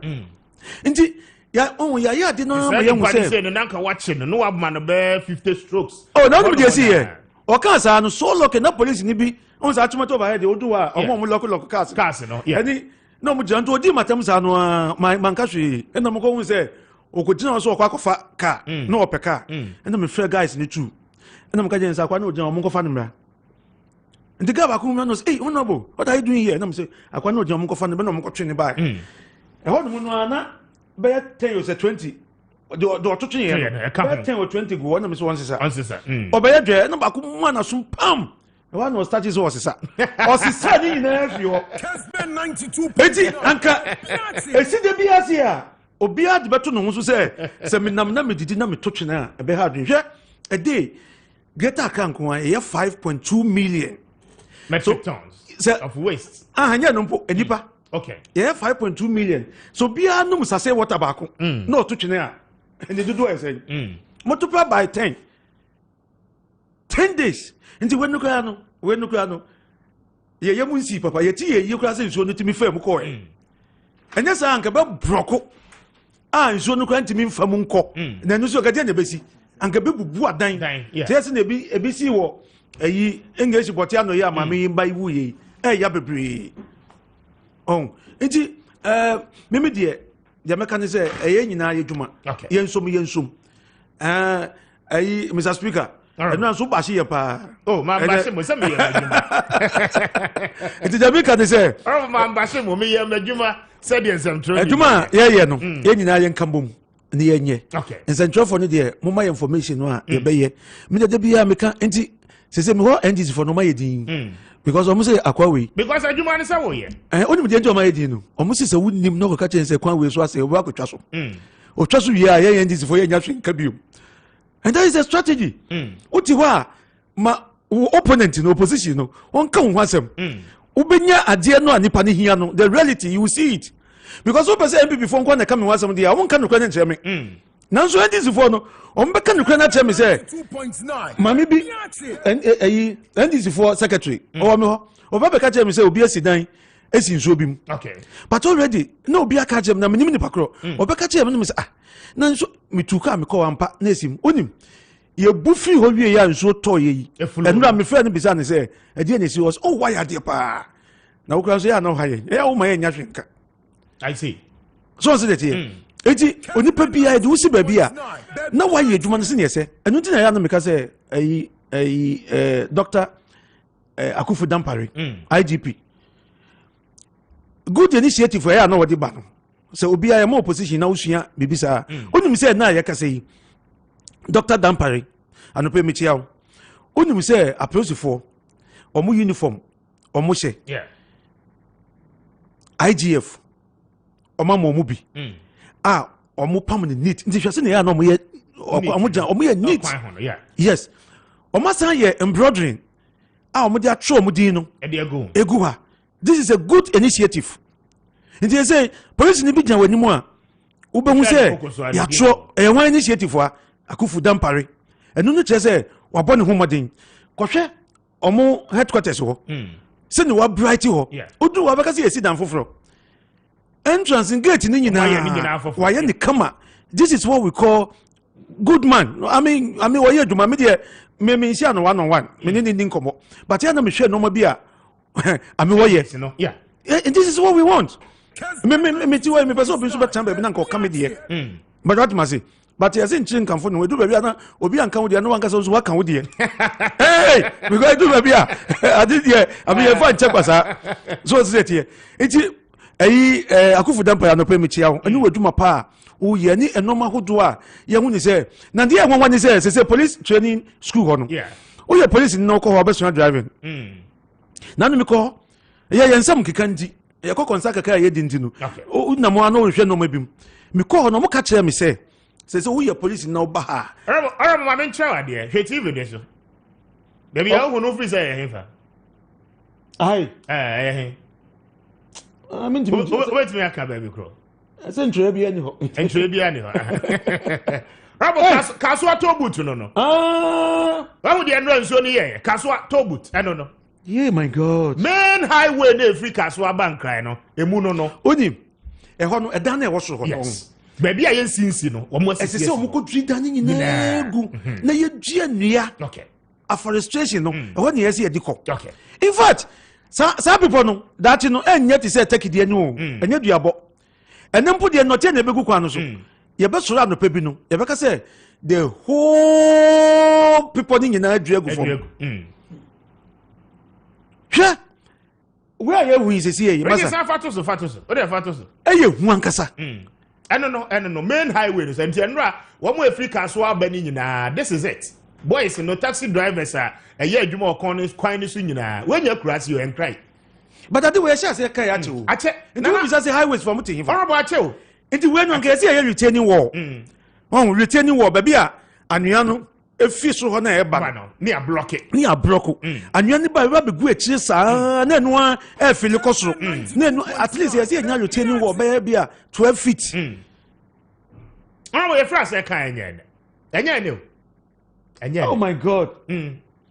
nti ya ya de no ma ye hu say no nanka watching no wa man be 50 strokes no no dey see here o kan sa no so lock na police ni bi on sa chimoto over here odu wa omo lock cars no yeah ani no mo janto odi matam sa no man ka hwe na mo ko hu say o ko jina so akwa car no opeka na me free guys ni tu na mo ka jensa akwa na o jina mo ko fa numra ndi ga ba ko no say honorable what are you doing here na mo say akwa na o jina mo ko fa numra na mo ko twe ni ba e ho no no ana be 10 or 20 do to twe here 10 or 20 go na me so one sister obeye dwe na ba ko mu na sum pam one was starting so osisa ni na afi ho Kessben 92 eti anka esi de bi asia obi ad beto no so se me nam na me didi na me to twena a ebe ha adwenhwe a day greater kan ko e 5.2 million metric tons of waste anya no mpo enipa okay yeah 5.2 million so bia no musase water ba ko no to twena a and do say multiply by 10 days nti wenukura no ye munsi papa ye ti ye kura se nsuo no timi fam ko enya sa anka be broko nsuo no kura ntimi fam nko na nsuo ka dia na besi anka be bubu adan tie se na ebisi wo ayi English botia no ye amame yimba iwu ye ya bebre nti meme de meka ne se eye nyina ye dwuma ye nsom ayi Mr Speaker eno so ba ye pa ma ba mo se me ye adwuma nti Jamaica ne se ma ba mo me ye adwuma se de nsentro adwuma ye no ye nyina ye nkambom ne ye nye nsentro for ne de mo ma information no a ye be ye me de bia meka nti se me ho NGC for no ma ye din because omo say akwa we because adwuma ne se wo ye onim de njo ma ye din no omo say wunnim no ko ka chen se kwan we so ase wo akotwa so o twa so wie a ye NGC for ye nya hwe nka biom. And that is a strategy. Utiwa ma opponent in opposition no on kan wasem. Ubenya ade no anipa ne hia no the reality you will see it. Because who person MPP for nkwa na come wasem dia won kan no kwani ncheme. nanso NDC for no ombeka ne kra na che me say 2.9 mami bi NDC for secretary o me ho obabeka che me say obi asidan esi nso bi mu okay but already na obi aka che me na menim ni pakro obeka che me say ah nanso metuka me ko ampa na esim onim ye bufi ho wie ya nso to ye yi enura me friend bi say ne say e die ne si was oh why are there pa na wo kra so ya na ha ye ya wo ma ye nya hwenka I see so say that here eti onipa bia de wusi ba bia na wa ye adwuma no se ne se enu ti na ya no me ka say Dr. Akufu Dampare IGP good initiative for ya na wodi ba no se obi ya mo opposition na usua bibisa onim se na ya ka say Dr. Dampare anope mi chia onim se aposifo omo uniform omo she yeah IGF omo mo bi omo pam ne neat nti hwese ne ya na omo ye neat yes omo san ye embroidering omo dia tro omo din no egu ha this is a good initiative nti you say police ni bi gyan wani mu a wo be hu say ya tro one initiative a Akufu Dampare enu no kire say wa bɔ ne ho modern kɔhwɛ omo headquarters ho se ne wa bright ho odu wa bɛka say esi dan foforo entrance gate ni nyina wa ye ne kama this is what we call good man I mean wa ye aduma me de me nsia no one on one me ni nkomo but ya na me hwɛ no ma bi a wa ye yeah and this is what we want me ti wa me person bi so be tamba bi na nko come de but what must say but ya say nchin kanfo no we do baby na obi an kan wo de no wanka so wa kan wo de hey we go do baby I did here I mean you find check pasa so say it here enti Akufu Dampare no pe me chia wo ani waduma pa wo ye ni enoma hodo a ye hu ni say na de enwa ni say police training school ho no yeah wo ye police no ko ho be so driving na no me ko ye nsam kikanji ye ko konsa kaka ye di ntinu na mo ano hwe no mabim me ko ho no mo ka kire me say wo ye police na oba ha ara ma men chawa de hwe TV de so baby ya hu no free say he fa ai I mean wait me aka baby kro say ntwe bia ni ho Rabo kaso atobut no wa hu de no nso ni ye kaso atobut no yeah my god main highway na free kaso abankran no emu no onim ho no edan na e wo so ho no baby a yensinsi no omo asisi ese omo ko dri dan ni na egu na ye dua nua okay afforestation no ho na ye se ediko okay in fact sa people no that no enye ti say take die no enye duabo enempo die no tie na begu kwa no so ye be soro anopa bi no ye be ka say the whole people ni nyina aduagu fom hwe we are hu isesi ye masa sa fatoso o de fatoso eye hu ankasa eno no main highway no senti enra wo mo Africa so aba ni nyina this is it boys no taxi drivers are eye adwuma okon ni kwan ni so nyina wenya kurasi yo enkrai but ade we share say kai ache o ache nti we say highways from to hiva orobo ache o nti we no nke say eye retaining wall retaining wall baby a anua no efi so ho na e ba no ni a block anua ni ba be gu echi sa na enu a e fili kosoro na enu at least ye say enya retaining wall be bia 12 feet orobo ye fra say kan enya ne oh my god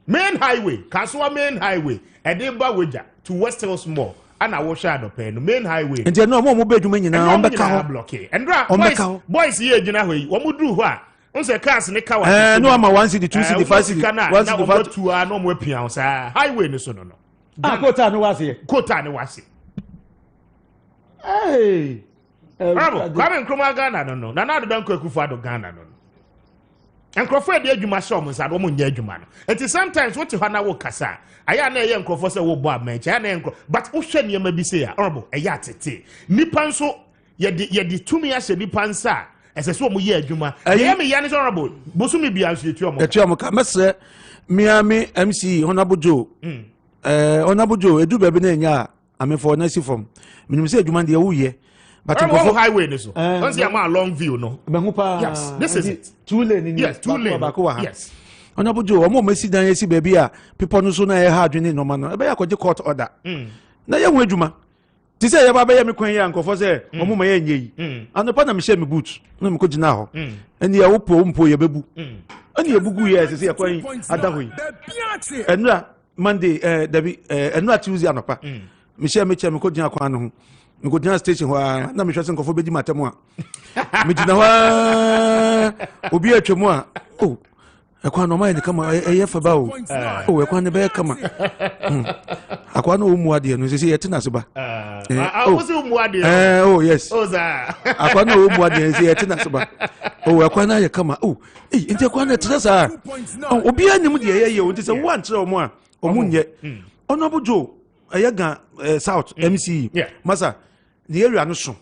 main highway Kaswa main highway Edinburgh Wager to West Hills Mall and I wash out the main highway and no more bedroom nyina on beka block and boys here gina hwe wo mudru ho a on say cars ne ka wa no ama 1 city 2 city 5 city 1 city 5 2 a no mo apia sa highway ne so no kota no wase hey Kwame Nkrumah Ghana no na do dan kwakufa do Ghana no enkrofo de adwuma show mo nsado mo nya adwuma no enti sometimes what ho na wo kasa aya na ye enkrofo se wo bo amancha na enkro but wo hwe niam bi se ya orobo eya tete nipa nso ye de tumi ahye nipa nsa ese so mo ye adwuma ye me ya ne orobo bosumi bia so etu omo ka mesre miami MC Honorable Joe Honorable Joe edu bebe na nya amefo na si form minim se adwuma de wo ye but go highway ne so once you am long view no yes this is it 2 lane yes 2 lane yes Honorable Joe omo mesi dan yesi baby a people no so na e ha adwene no ma no e be yakwaje court order na ye hu adwuma Ti say ya baba ya me kwan ya nkofo say omo ma ya nye yi. Anopa na me share me boot. Na me ko gina ho. Eni ya wopo mpo ya bebu. Eni ebugu ya say ya kwan adaho yi. Enura Monday Dabi enura Tuesday anopa. Me share me ko gina kwan no ho. Me ko gina station ho na me hwese nkofo bedi matemu a. Me gina ho obi atwemu a. Oh. Ekwa no mai ne kama eyefa ba o. Oh ekwa ne be kama. Akwa no mu ade no se yete na so ba. Wo se mu ade. Oh yes. Oh za. Akwa no mu ade se yete na so ba. Oh ekwa na ye kama. Oh inte kwa na tresa. Obi anim de ye ye o nti se wo antre o mu a o mu nye. Ono bojo ayaga South MC. Masa the area no so.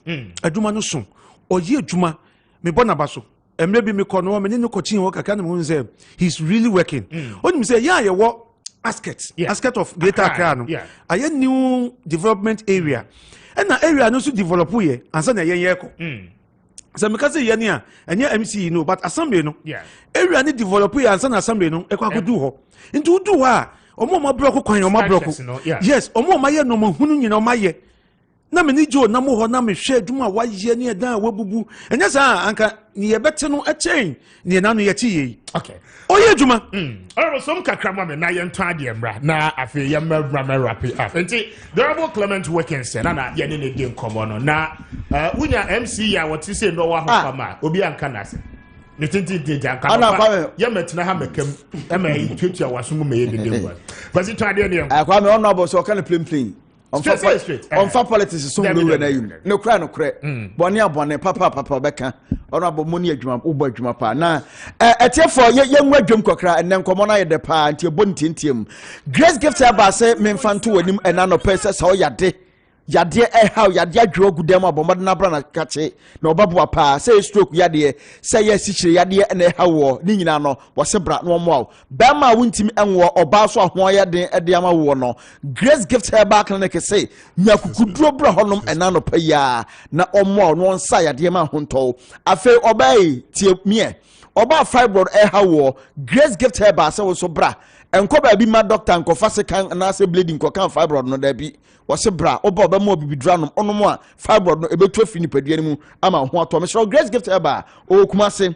Aduma no so. Oye aduma me bona ba so. Maybe me kono me no coaching work aka no say he's really working. Onim say yeah ye wo asket of Greater Accra no. A new development area. And na area no so develop ye ansa na ye ko. So me ka say ye ne a enye MC no but assembly no. Area ni develop ye ansa na assembly no e kwa kodu ho. Nti udu ha omo ma block kwan omo block. Yes, omo ma ye no ma hunu nyina omo ye. Na me ni jo na mo ho na me hwe adwuma wa ye ne dan wabubu enya sa anka ni ye bete no chain ni na no ye ti ye. Okay. Oye adwuma. Alright, so kakra ma na ye nto ade mbra na afi ye mbra wrap it up. Enti Honorable Clement Wilkinson na ye ne de nkomo no na unya MC ya woti se no wa ho kama obi anka na se. Ne tinti de janka no. Ye metina ha mekam e ma twetwa waso mu ye de ngwa. Basi to ade ne. Akwa me honorable so kan plain. On fa politics so no na you no cry bone abone papa beka honorable money adwuma ubo adwuma pa na etiefo ye nwa adwum kokra enne nkomo na ye de pa ntie bontintiam Grace Gift aba say memfanto wanim ena no pese so yade how yade adwo gudem abomade na bra na kache na obabu apa say stroke yade say ye sichire yade ena hawo ni nyina no wo se bra no mo ba ma wuntimi enwo oba so ho yade ede ama wo no Grace Gift aba clinic say nyakukuduro bra honom ena no pa ya na omo no nsa yade ma honto afi obai tie mie oba fibroid hawo Grace Gift aba say wo so bra enko ba bi ma doctor enko fase kan na say bleeding ko kan fibroid no da bi wase bra oba oba mo bibidra no mo a fibroid no ebetu afi ni padua ni mu ama ho ato me so Grace Gift eba o kuma se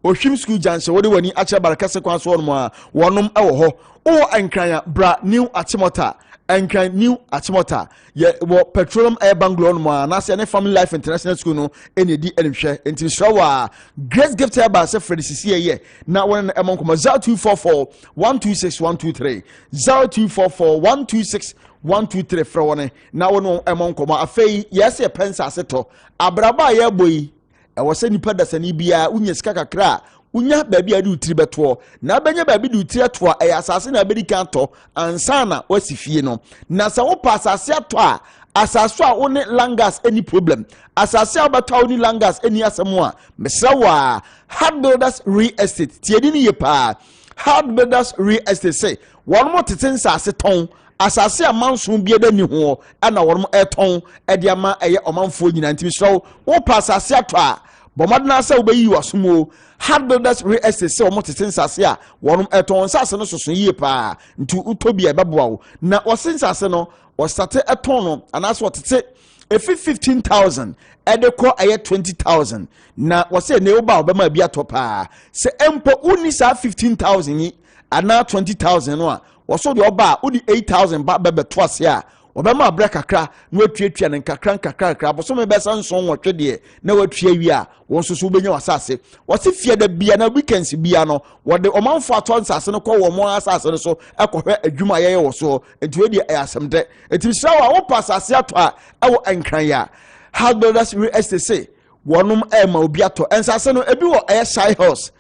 o hwim school janse wode wani ache barakase kwan so no a wonom ewo ho o ankran bra new atimota ankran new atimota ye wo petroleum air banglo no a na se ne Family Life International School no eni di enhwe enti shawa Grace Gift eba se Fred Sisi ye na won emon kuma 0244 126 123 0244 126 123 frone na wono emon koma afei yese pensa seto abraba ya boyi e wose nipa dasani bia unya sika kakra unya baabi ade utiri beto na benya baabi de utiri to e asase na bedi kanto ansana wasifie no na sa wo pa asase ato a asase a wo ne langas any problem asase abato wo ni langas any asemo a mesawa Hard Builders Real Estate tiedi ni yepa Hard Builders Real Estate say won mo teten sase ton asase amanso bia da ni ho ana won eton e dia ma eye omanfo nyina ntimi so wo pa asase ato a bomadna asa obayi wasomo Hard Builders Real Estate say omo teten sase a won eton sase no soso yie pa nti utobia beboa wo na wosensase no wo start eton no anaso wotete efi 15,000 edeko aye 20,000 na wose ne oba obema bia topa se empo uni sa 15,000 yi ana 20,000 no a woso de oba udi 8,000 ba bebe toase a obema abra kakra na watuatua ne kakra boso me besa nson wotwe de na watua wi a wonsoso benya wasase wose fie da bia na weekends bia no wode omanfo ato nsase no ko wo mo asase no so ekohwe adwuma ye wo so enti we de asemde enti srawa wo pasase ato a ewo enkran ya Hard Builders Real Estate say wonum ma obi ato ensase no ebi wo shy house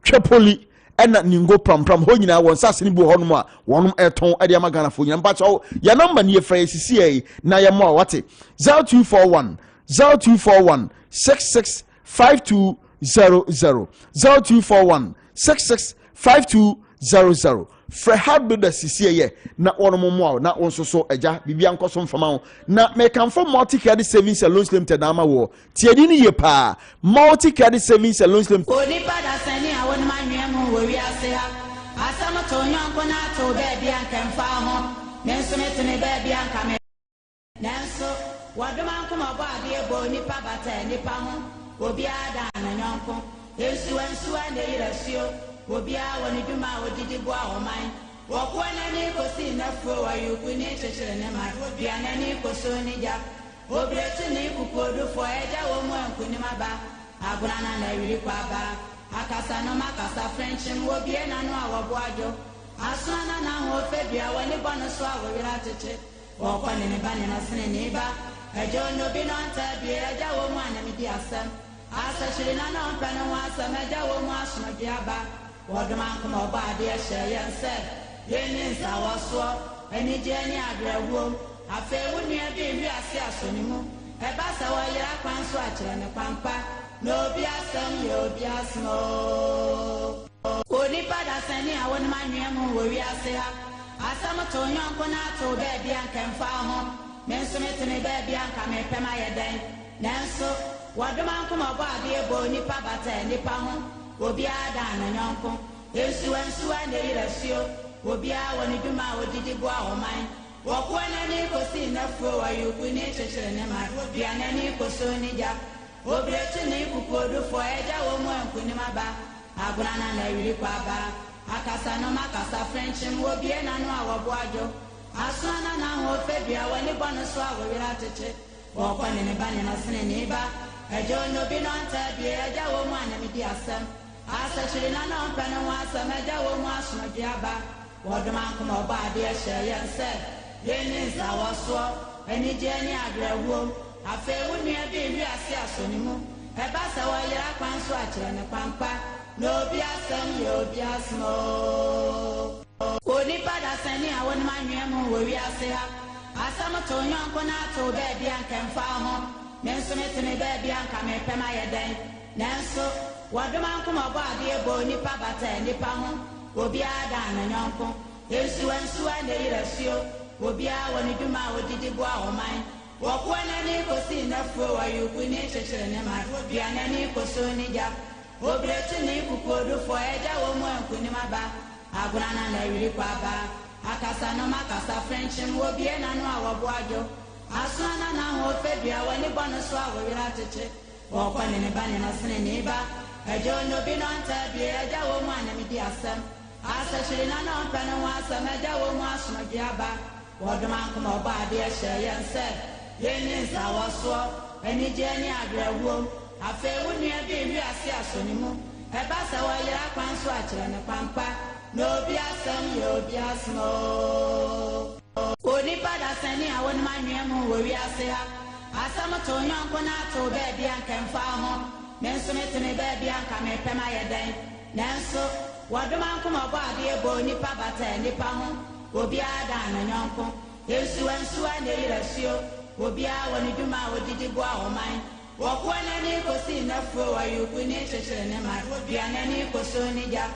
twepoli ena ningo pram ho nyina won sase ni bu honum a wonum eton ade amagana fo nyina mpacho ya number ni efra sisi ei na ya mo wate 0241 665200 0241 665200 Hard Builders sisi ei na wonum mo na won so eja bibia nkoso mfama na me kan for multi credit savings and loans limited na ma wo tiedi ni ye pa multi credit savings and loans limited oni pada sani awon manwem wo wi ase ha asama to nyanko na to be bia kan fa ho nenso metene be bia kan nenso Waduma come about the ebo nipa bata nipa ho. Obia da na nyonko. Yesu and the irasio. Obia when you ma odidi boa o mine. Wakwana ni kosi na fro wa you kuni chechere ne ma. Obia na ni koso ni ja. Obretu ni kukodu fo eja wo mu ankuni maba. Agurana na yiri kwa ba. Akasa no makasa French wo bie na no awoboajo. Asana na ho febia wani bono so awira tete. Wakwane ne banya na sene ne ba. Ejo no bi no anta bie eja wo mu anami di asem. Asa shirina no mpano wa asem eja wo mu asoma biaba. Woduma kuma oba de ehye yense. Yeni nsa woso ani je ani adrewo. Afe wunua bi wi ase asonimu. Eba sa wa yira kwan so akire ne kwampa. No bi asem yo bi asmo. Oni pada sani awon manwe mu wo wi ase ha. Asam to nyonko na to be bia nkemfa ho. Menso metene be bia nka me pema yeden. Nanso wadoma nkoma ba de ebo nipa bata nipa ho. Obi ada na nyonko. Yesu na irasio. Obi a woni duma odidi bo a oman. Wakwana ni kosi na fro wa yuku ni chechere ne ma. Obi anani koso ni ja. Obretu ni kukodu fo eja wo mu ankuni maba. Agurana na yiri kwa ba. Akasa no makasa French wo bie na no awoboajo. Asana na ho febia wani bono so awira tete. Wakwane ne banya na sene ne ba. Ejo no bi no anta bie eja wo mu anami di asem. Asa shirina no mpano wa asem eja wo mu asoma biaba. Woduma kuma oba de ehye yense. Yeni nsa woso ani je ani agrewo. Afe wunua bi wi ase asonimu. Eba sa wa yira kwan so akire ne kwampa. No bi asem yo bi asmo. Oni pada sani awon manwe mu wo wi ase ha. Asam to nyonko na to be bia nkemfa ho. Nenso metene be bia nka me pema yeden. Nenso wadoma nkoma ba de ebo nipa bata nipa ho. Obi ada na nyonko. Yesu na irasio. Obi a woni duma odidi bo a oman. Wakwana ni kosi na fro wa yuku ni chechere ne ma. Obi anani koso ni ja. Obretu ni kukodu fo eja wo mu ankuni maba. Agurana na yiri kwa ba. Akasa no makasa French wo bie na no awoboajo. Asana na ho febia wani bono so awira tete. Wakwane ne banya na sene ne ba. Ejo no bi no anta bie eja wo mu anami di asem. Asa shirina no mpano wa asem eja wo mu asoma biaba. Woduma nkoma oba de ehye yense. Yeni nsa woso ani je ani agrewo. Afe wunua bi wi ase asonimu. Eba sa wa yira kwan so akire ne kwampa. No bi asem yo bi asmo. Oni pada sani awon manwe mu wo wi ase ha. Asam to nyonko na to be bia nkemfa ho. Menso metene be bia nka me pema yeden. Nanso wadoma nkoma ba de ebo nipa bata nipa ho. Obi ada na nyonko. Yesu na irasio. Obi a woni duma odidi bo a oman. Wakwana ni kosi na fro wa yuku ni chechere ne ma. Obi anani koso ni ja.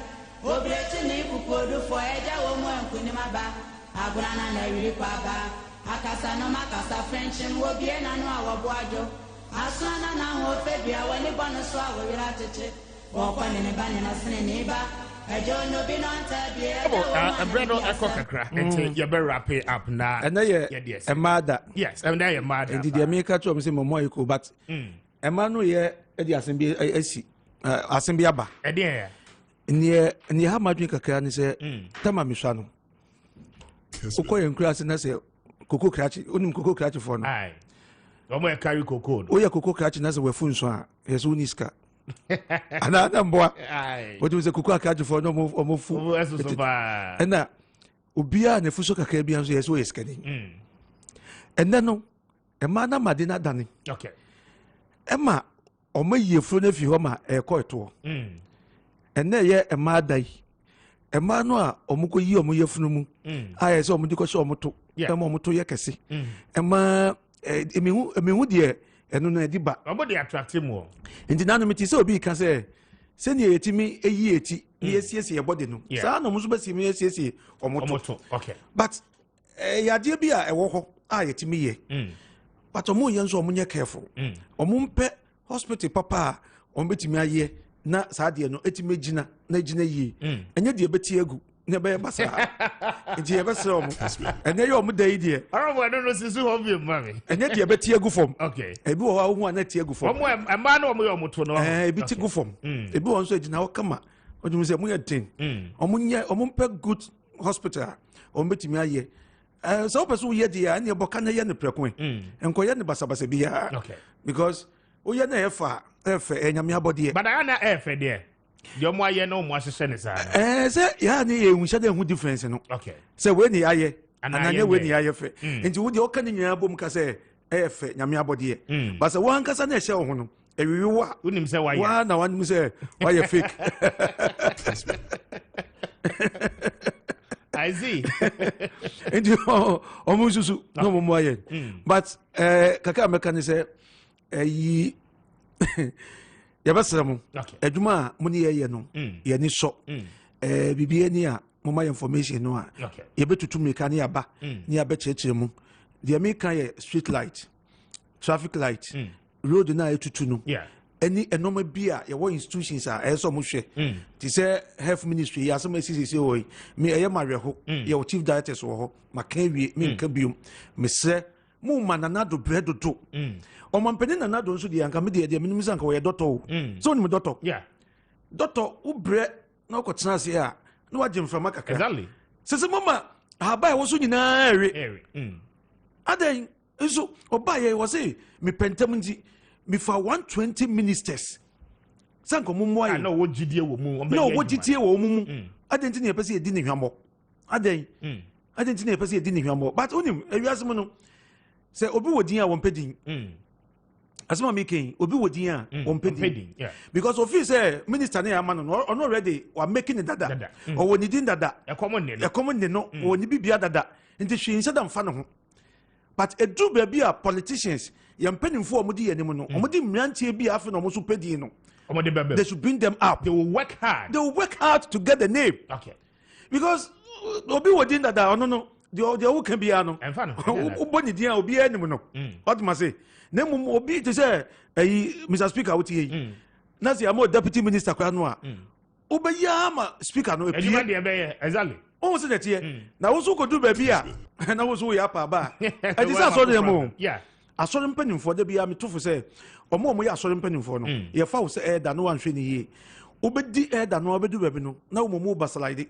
Obretu ni kukodu fo eja wo mu ankuni maba. Agurana na yiri kwa ba. Akasa no makasa French wo bie na no awoboajo. Asana na ho febia wani bono so awira tete. Wakwane ne banya na sene ne ba. Ejo no bi no anta bie eja wo mu Bredo eko kakra enti ye be wrap it up na. And ye emada. Yes, and then emada. And the America to me say momo eko but emanu ye edi asembi esi asembi aba. Edi ni ha madwin kakra ni se tama miswa no. Ukoye nkura se na se koko krachi onim koko krachi for no. Ai. Omo e carry koko. Oye koko krachi na se we fun so a yeso uniska. Ana mboa. Ai. What was a koko krachi for no omo fu. Omo eso so ba. Ena obia na fu so kakra bia so yeso yeskani. Ena no ema na madina dani. Okay. Ema omo yefro na fi ho ma e ko eto. Ena ye ema dai. Ema no a omuko yi omo yefunu mu. Aye so omo diko so omo to. Ema omo to ye kese. Ema emihu de eno na ediba. Omo de attractive mo. Ndi nanu meti se obi kan se ni yetimi eyi eti yesiesie ye body no. Sa no muso basi mi yesiesie omo to. Okay. But yade bia ewo ho a yetimi ye. But omo ye nso omo nye careful. Omo mpe hospital papa omo betimi aye na saa de no etime gina na gina yi enye de beti egu Never basa. Nti ebe se omo. Ene ye omo dai die. Arabo no no sisu ho bi mami. Ene die be tie gu fom. Okay. Ebi wo ha hu ana tie gu fom. Omo ema na omo ye omo to no. Ebi ti gu fom. Ebi won so ejina wo kama. Odum se mo ye ten. Omo pe good hospital. Omo betimi aye. So person ye dia na eboka na ye ne prekon. Enko ye ne basabasa bia. Okay. Because o ye na efa enyame abode. But I na efe there. The more aye no mo ahye ne sa. Say ya na ehun hye de hu difference no. Okay. Say we ni aye. Ananya we ni aye fe. Nti wo de o kan nyina bom ka say efe nyame abode. But say wan kasa na ehye wo ho no. Ewiwi wa. Unim say wa ye. Wa na wan mu say wa ye fake. I see. Nti o mu susu no mo aye. But kaka meka ni say yi yabasra mu adwuma mu ne ye no ye ni so bibie ni a mo ma information no a ye betutu meka ne aba ne aba chechire mu de meka ye street light traffic light road na etutu no any enoma bia ye wo institutions a eso mo hwe ti say health ministry ya some CCC o me eye mareho ye wo chief director so ho maka wie me nka biom me se mu mananado bredo do o mampeni nanado nso de anka me de minimum sanka wo ye doctor so ni me doctor doctor u bre na ko tena se a na waje mframa kakra exactly sese mama haba e wo so nyina ere aden nso oba ye wo se me pentam nti me for 120 ministers sanka mo mo aye na wo gidie wo mu no wo gidie wo mu aden ti na pese e di ne hwambo aden ti na pese e di ne hwambo but onim ewiase mu no say obi wodin a won pedin asema making obi wodin a won pedin because of you say minister na ama no already wa making it dada or woni din dada e common ne no woni bibia dada nti hwe nse da mfa no ho but edu ba bia politicians yam penimfo omudi yanim no omudi mrantie bia afi no mo so pedin no omudi bebe they should bring them up. They will work hard to get the name. Okay. Because obi wodin dada no the who can be ano uboni dia obi anim no what must say na mum obi to say Mr. Speaker what yi na say am deputy minister kwa no a obeya ma speaker no e be dey exactly o se that here na wo so ko do ba bia na wo so ya pa ba e dey say so dem o asori mpanimfo da bia metofo say omo ya asori mpanimfo no ye fa wo say da no anhwe ni yi obedi da no obedu ba bi no na wo mo basalide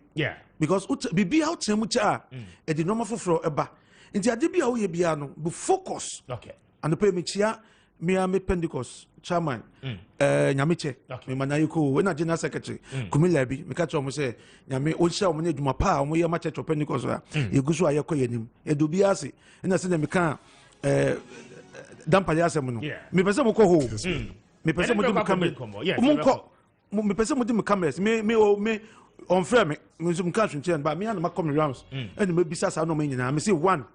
because bibi out temu cha e di normal foforo eba nti ade bia wo ye bia no be focus and pay me chia me Pentecost chairman nyameche me manayiko we na general secretary kumila bi me ka cho mo say nyame o hia o mo ne dwuma pa o mo ye ma church Pentecost a ye gusu aye koyenim e do bia ase na se na me ka dampale asem no me pese mo ko ho me pese mo di mo camera mo ko me pese mo di mo cameras me on frame me zum ka twinchen ba me na ma come rounds and me bisa sa no me nyina me say one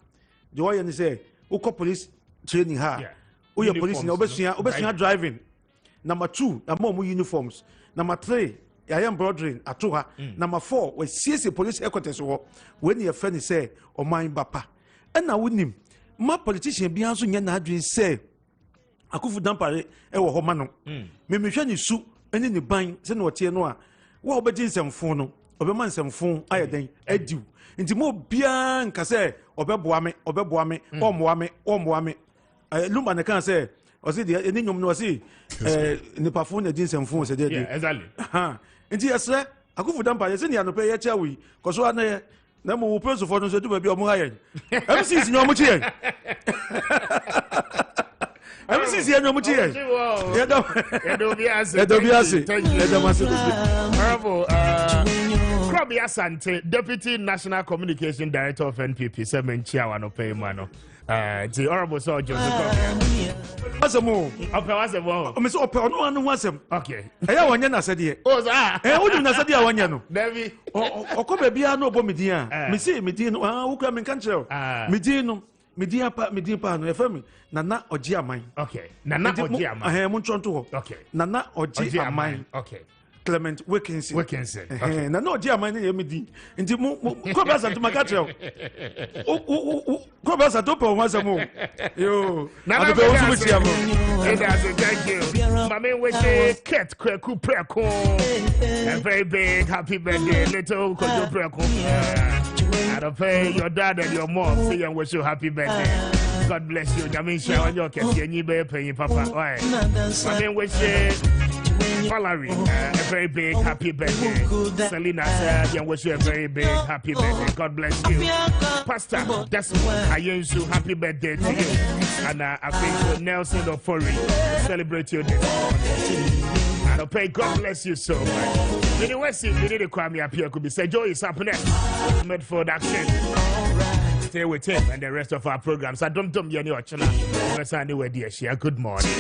the way you say o ko police training ha o your police na obesua driving. Number 2 na more uniforms. Number 3 I am embroidering ato ha. Number 4 we see police headquarters wo when your friend say o man bapa and na wonim ma politician bi anso nya na adwen say akufu dampare e wo ho ma no me hwe ni su ene ni ban se na otie no a wo obedi nsemfo no obema nsemfo ayeden adiw nti mo bia nka say obeboa me omoa me lumba ne kan say o say the eni nyom no say nipa fo na din semfo se dey exactly nti yesre akufu dampare se ni anope ye chawi koso na na mo preso for no se du ba bi o mo hayen MC si nyom chi yen MC si nyom chi yen ye do bi ase Bravo Kwame Asante, Deputy National Communication Director of NPP, Semenchia Wanope Mano. The Honorable Sir Joseph. Wasamo. Wasamo. Miss Opa, no one wasam. Okay. I want you said here. Oh, sir. What do you say? I want you. David. O come be no bomidia. Me say, me dino, who come in country. Media pa no efemi nana oji aman. Okay. Nana oji aman. Mun chonto ho. Okay. Nana oji aman. Okay. Clement Wilkinson. Okay. No, dear man, Yemidi. Into Cobras and Macatro. Cobras at Topo once a more. You. Now, thank you. My man was a cat, Kwaku Preko. A very big happy birthday, little Kwaku Preko. I don't pay your dad and your mom. See and wish you happy birthday. God bless you. Jamisha, and your cat, and you better pay Papa. Why? My man was Valerie, a very big happy birthday. Selena said, I wish you a very big happy birthday. God bless you. Pastor Desmond, I wish you happy birthday to you. And I think Nelson Ofori celebrate you this morning. And I pray God bless you so much. Anyway, see, we need to Kwame Appiah Kubi. Say, Joy is happening. Medford Action. Stay with him and the rest of our programs. I don't you any channel. Good morning.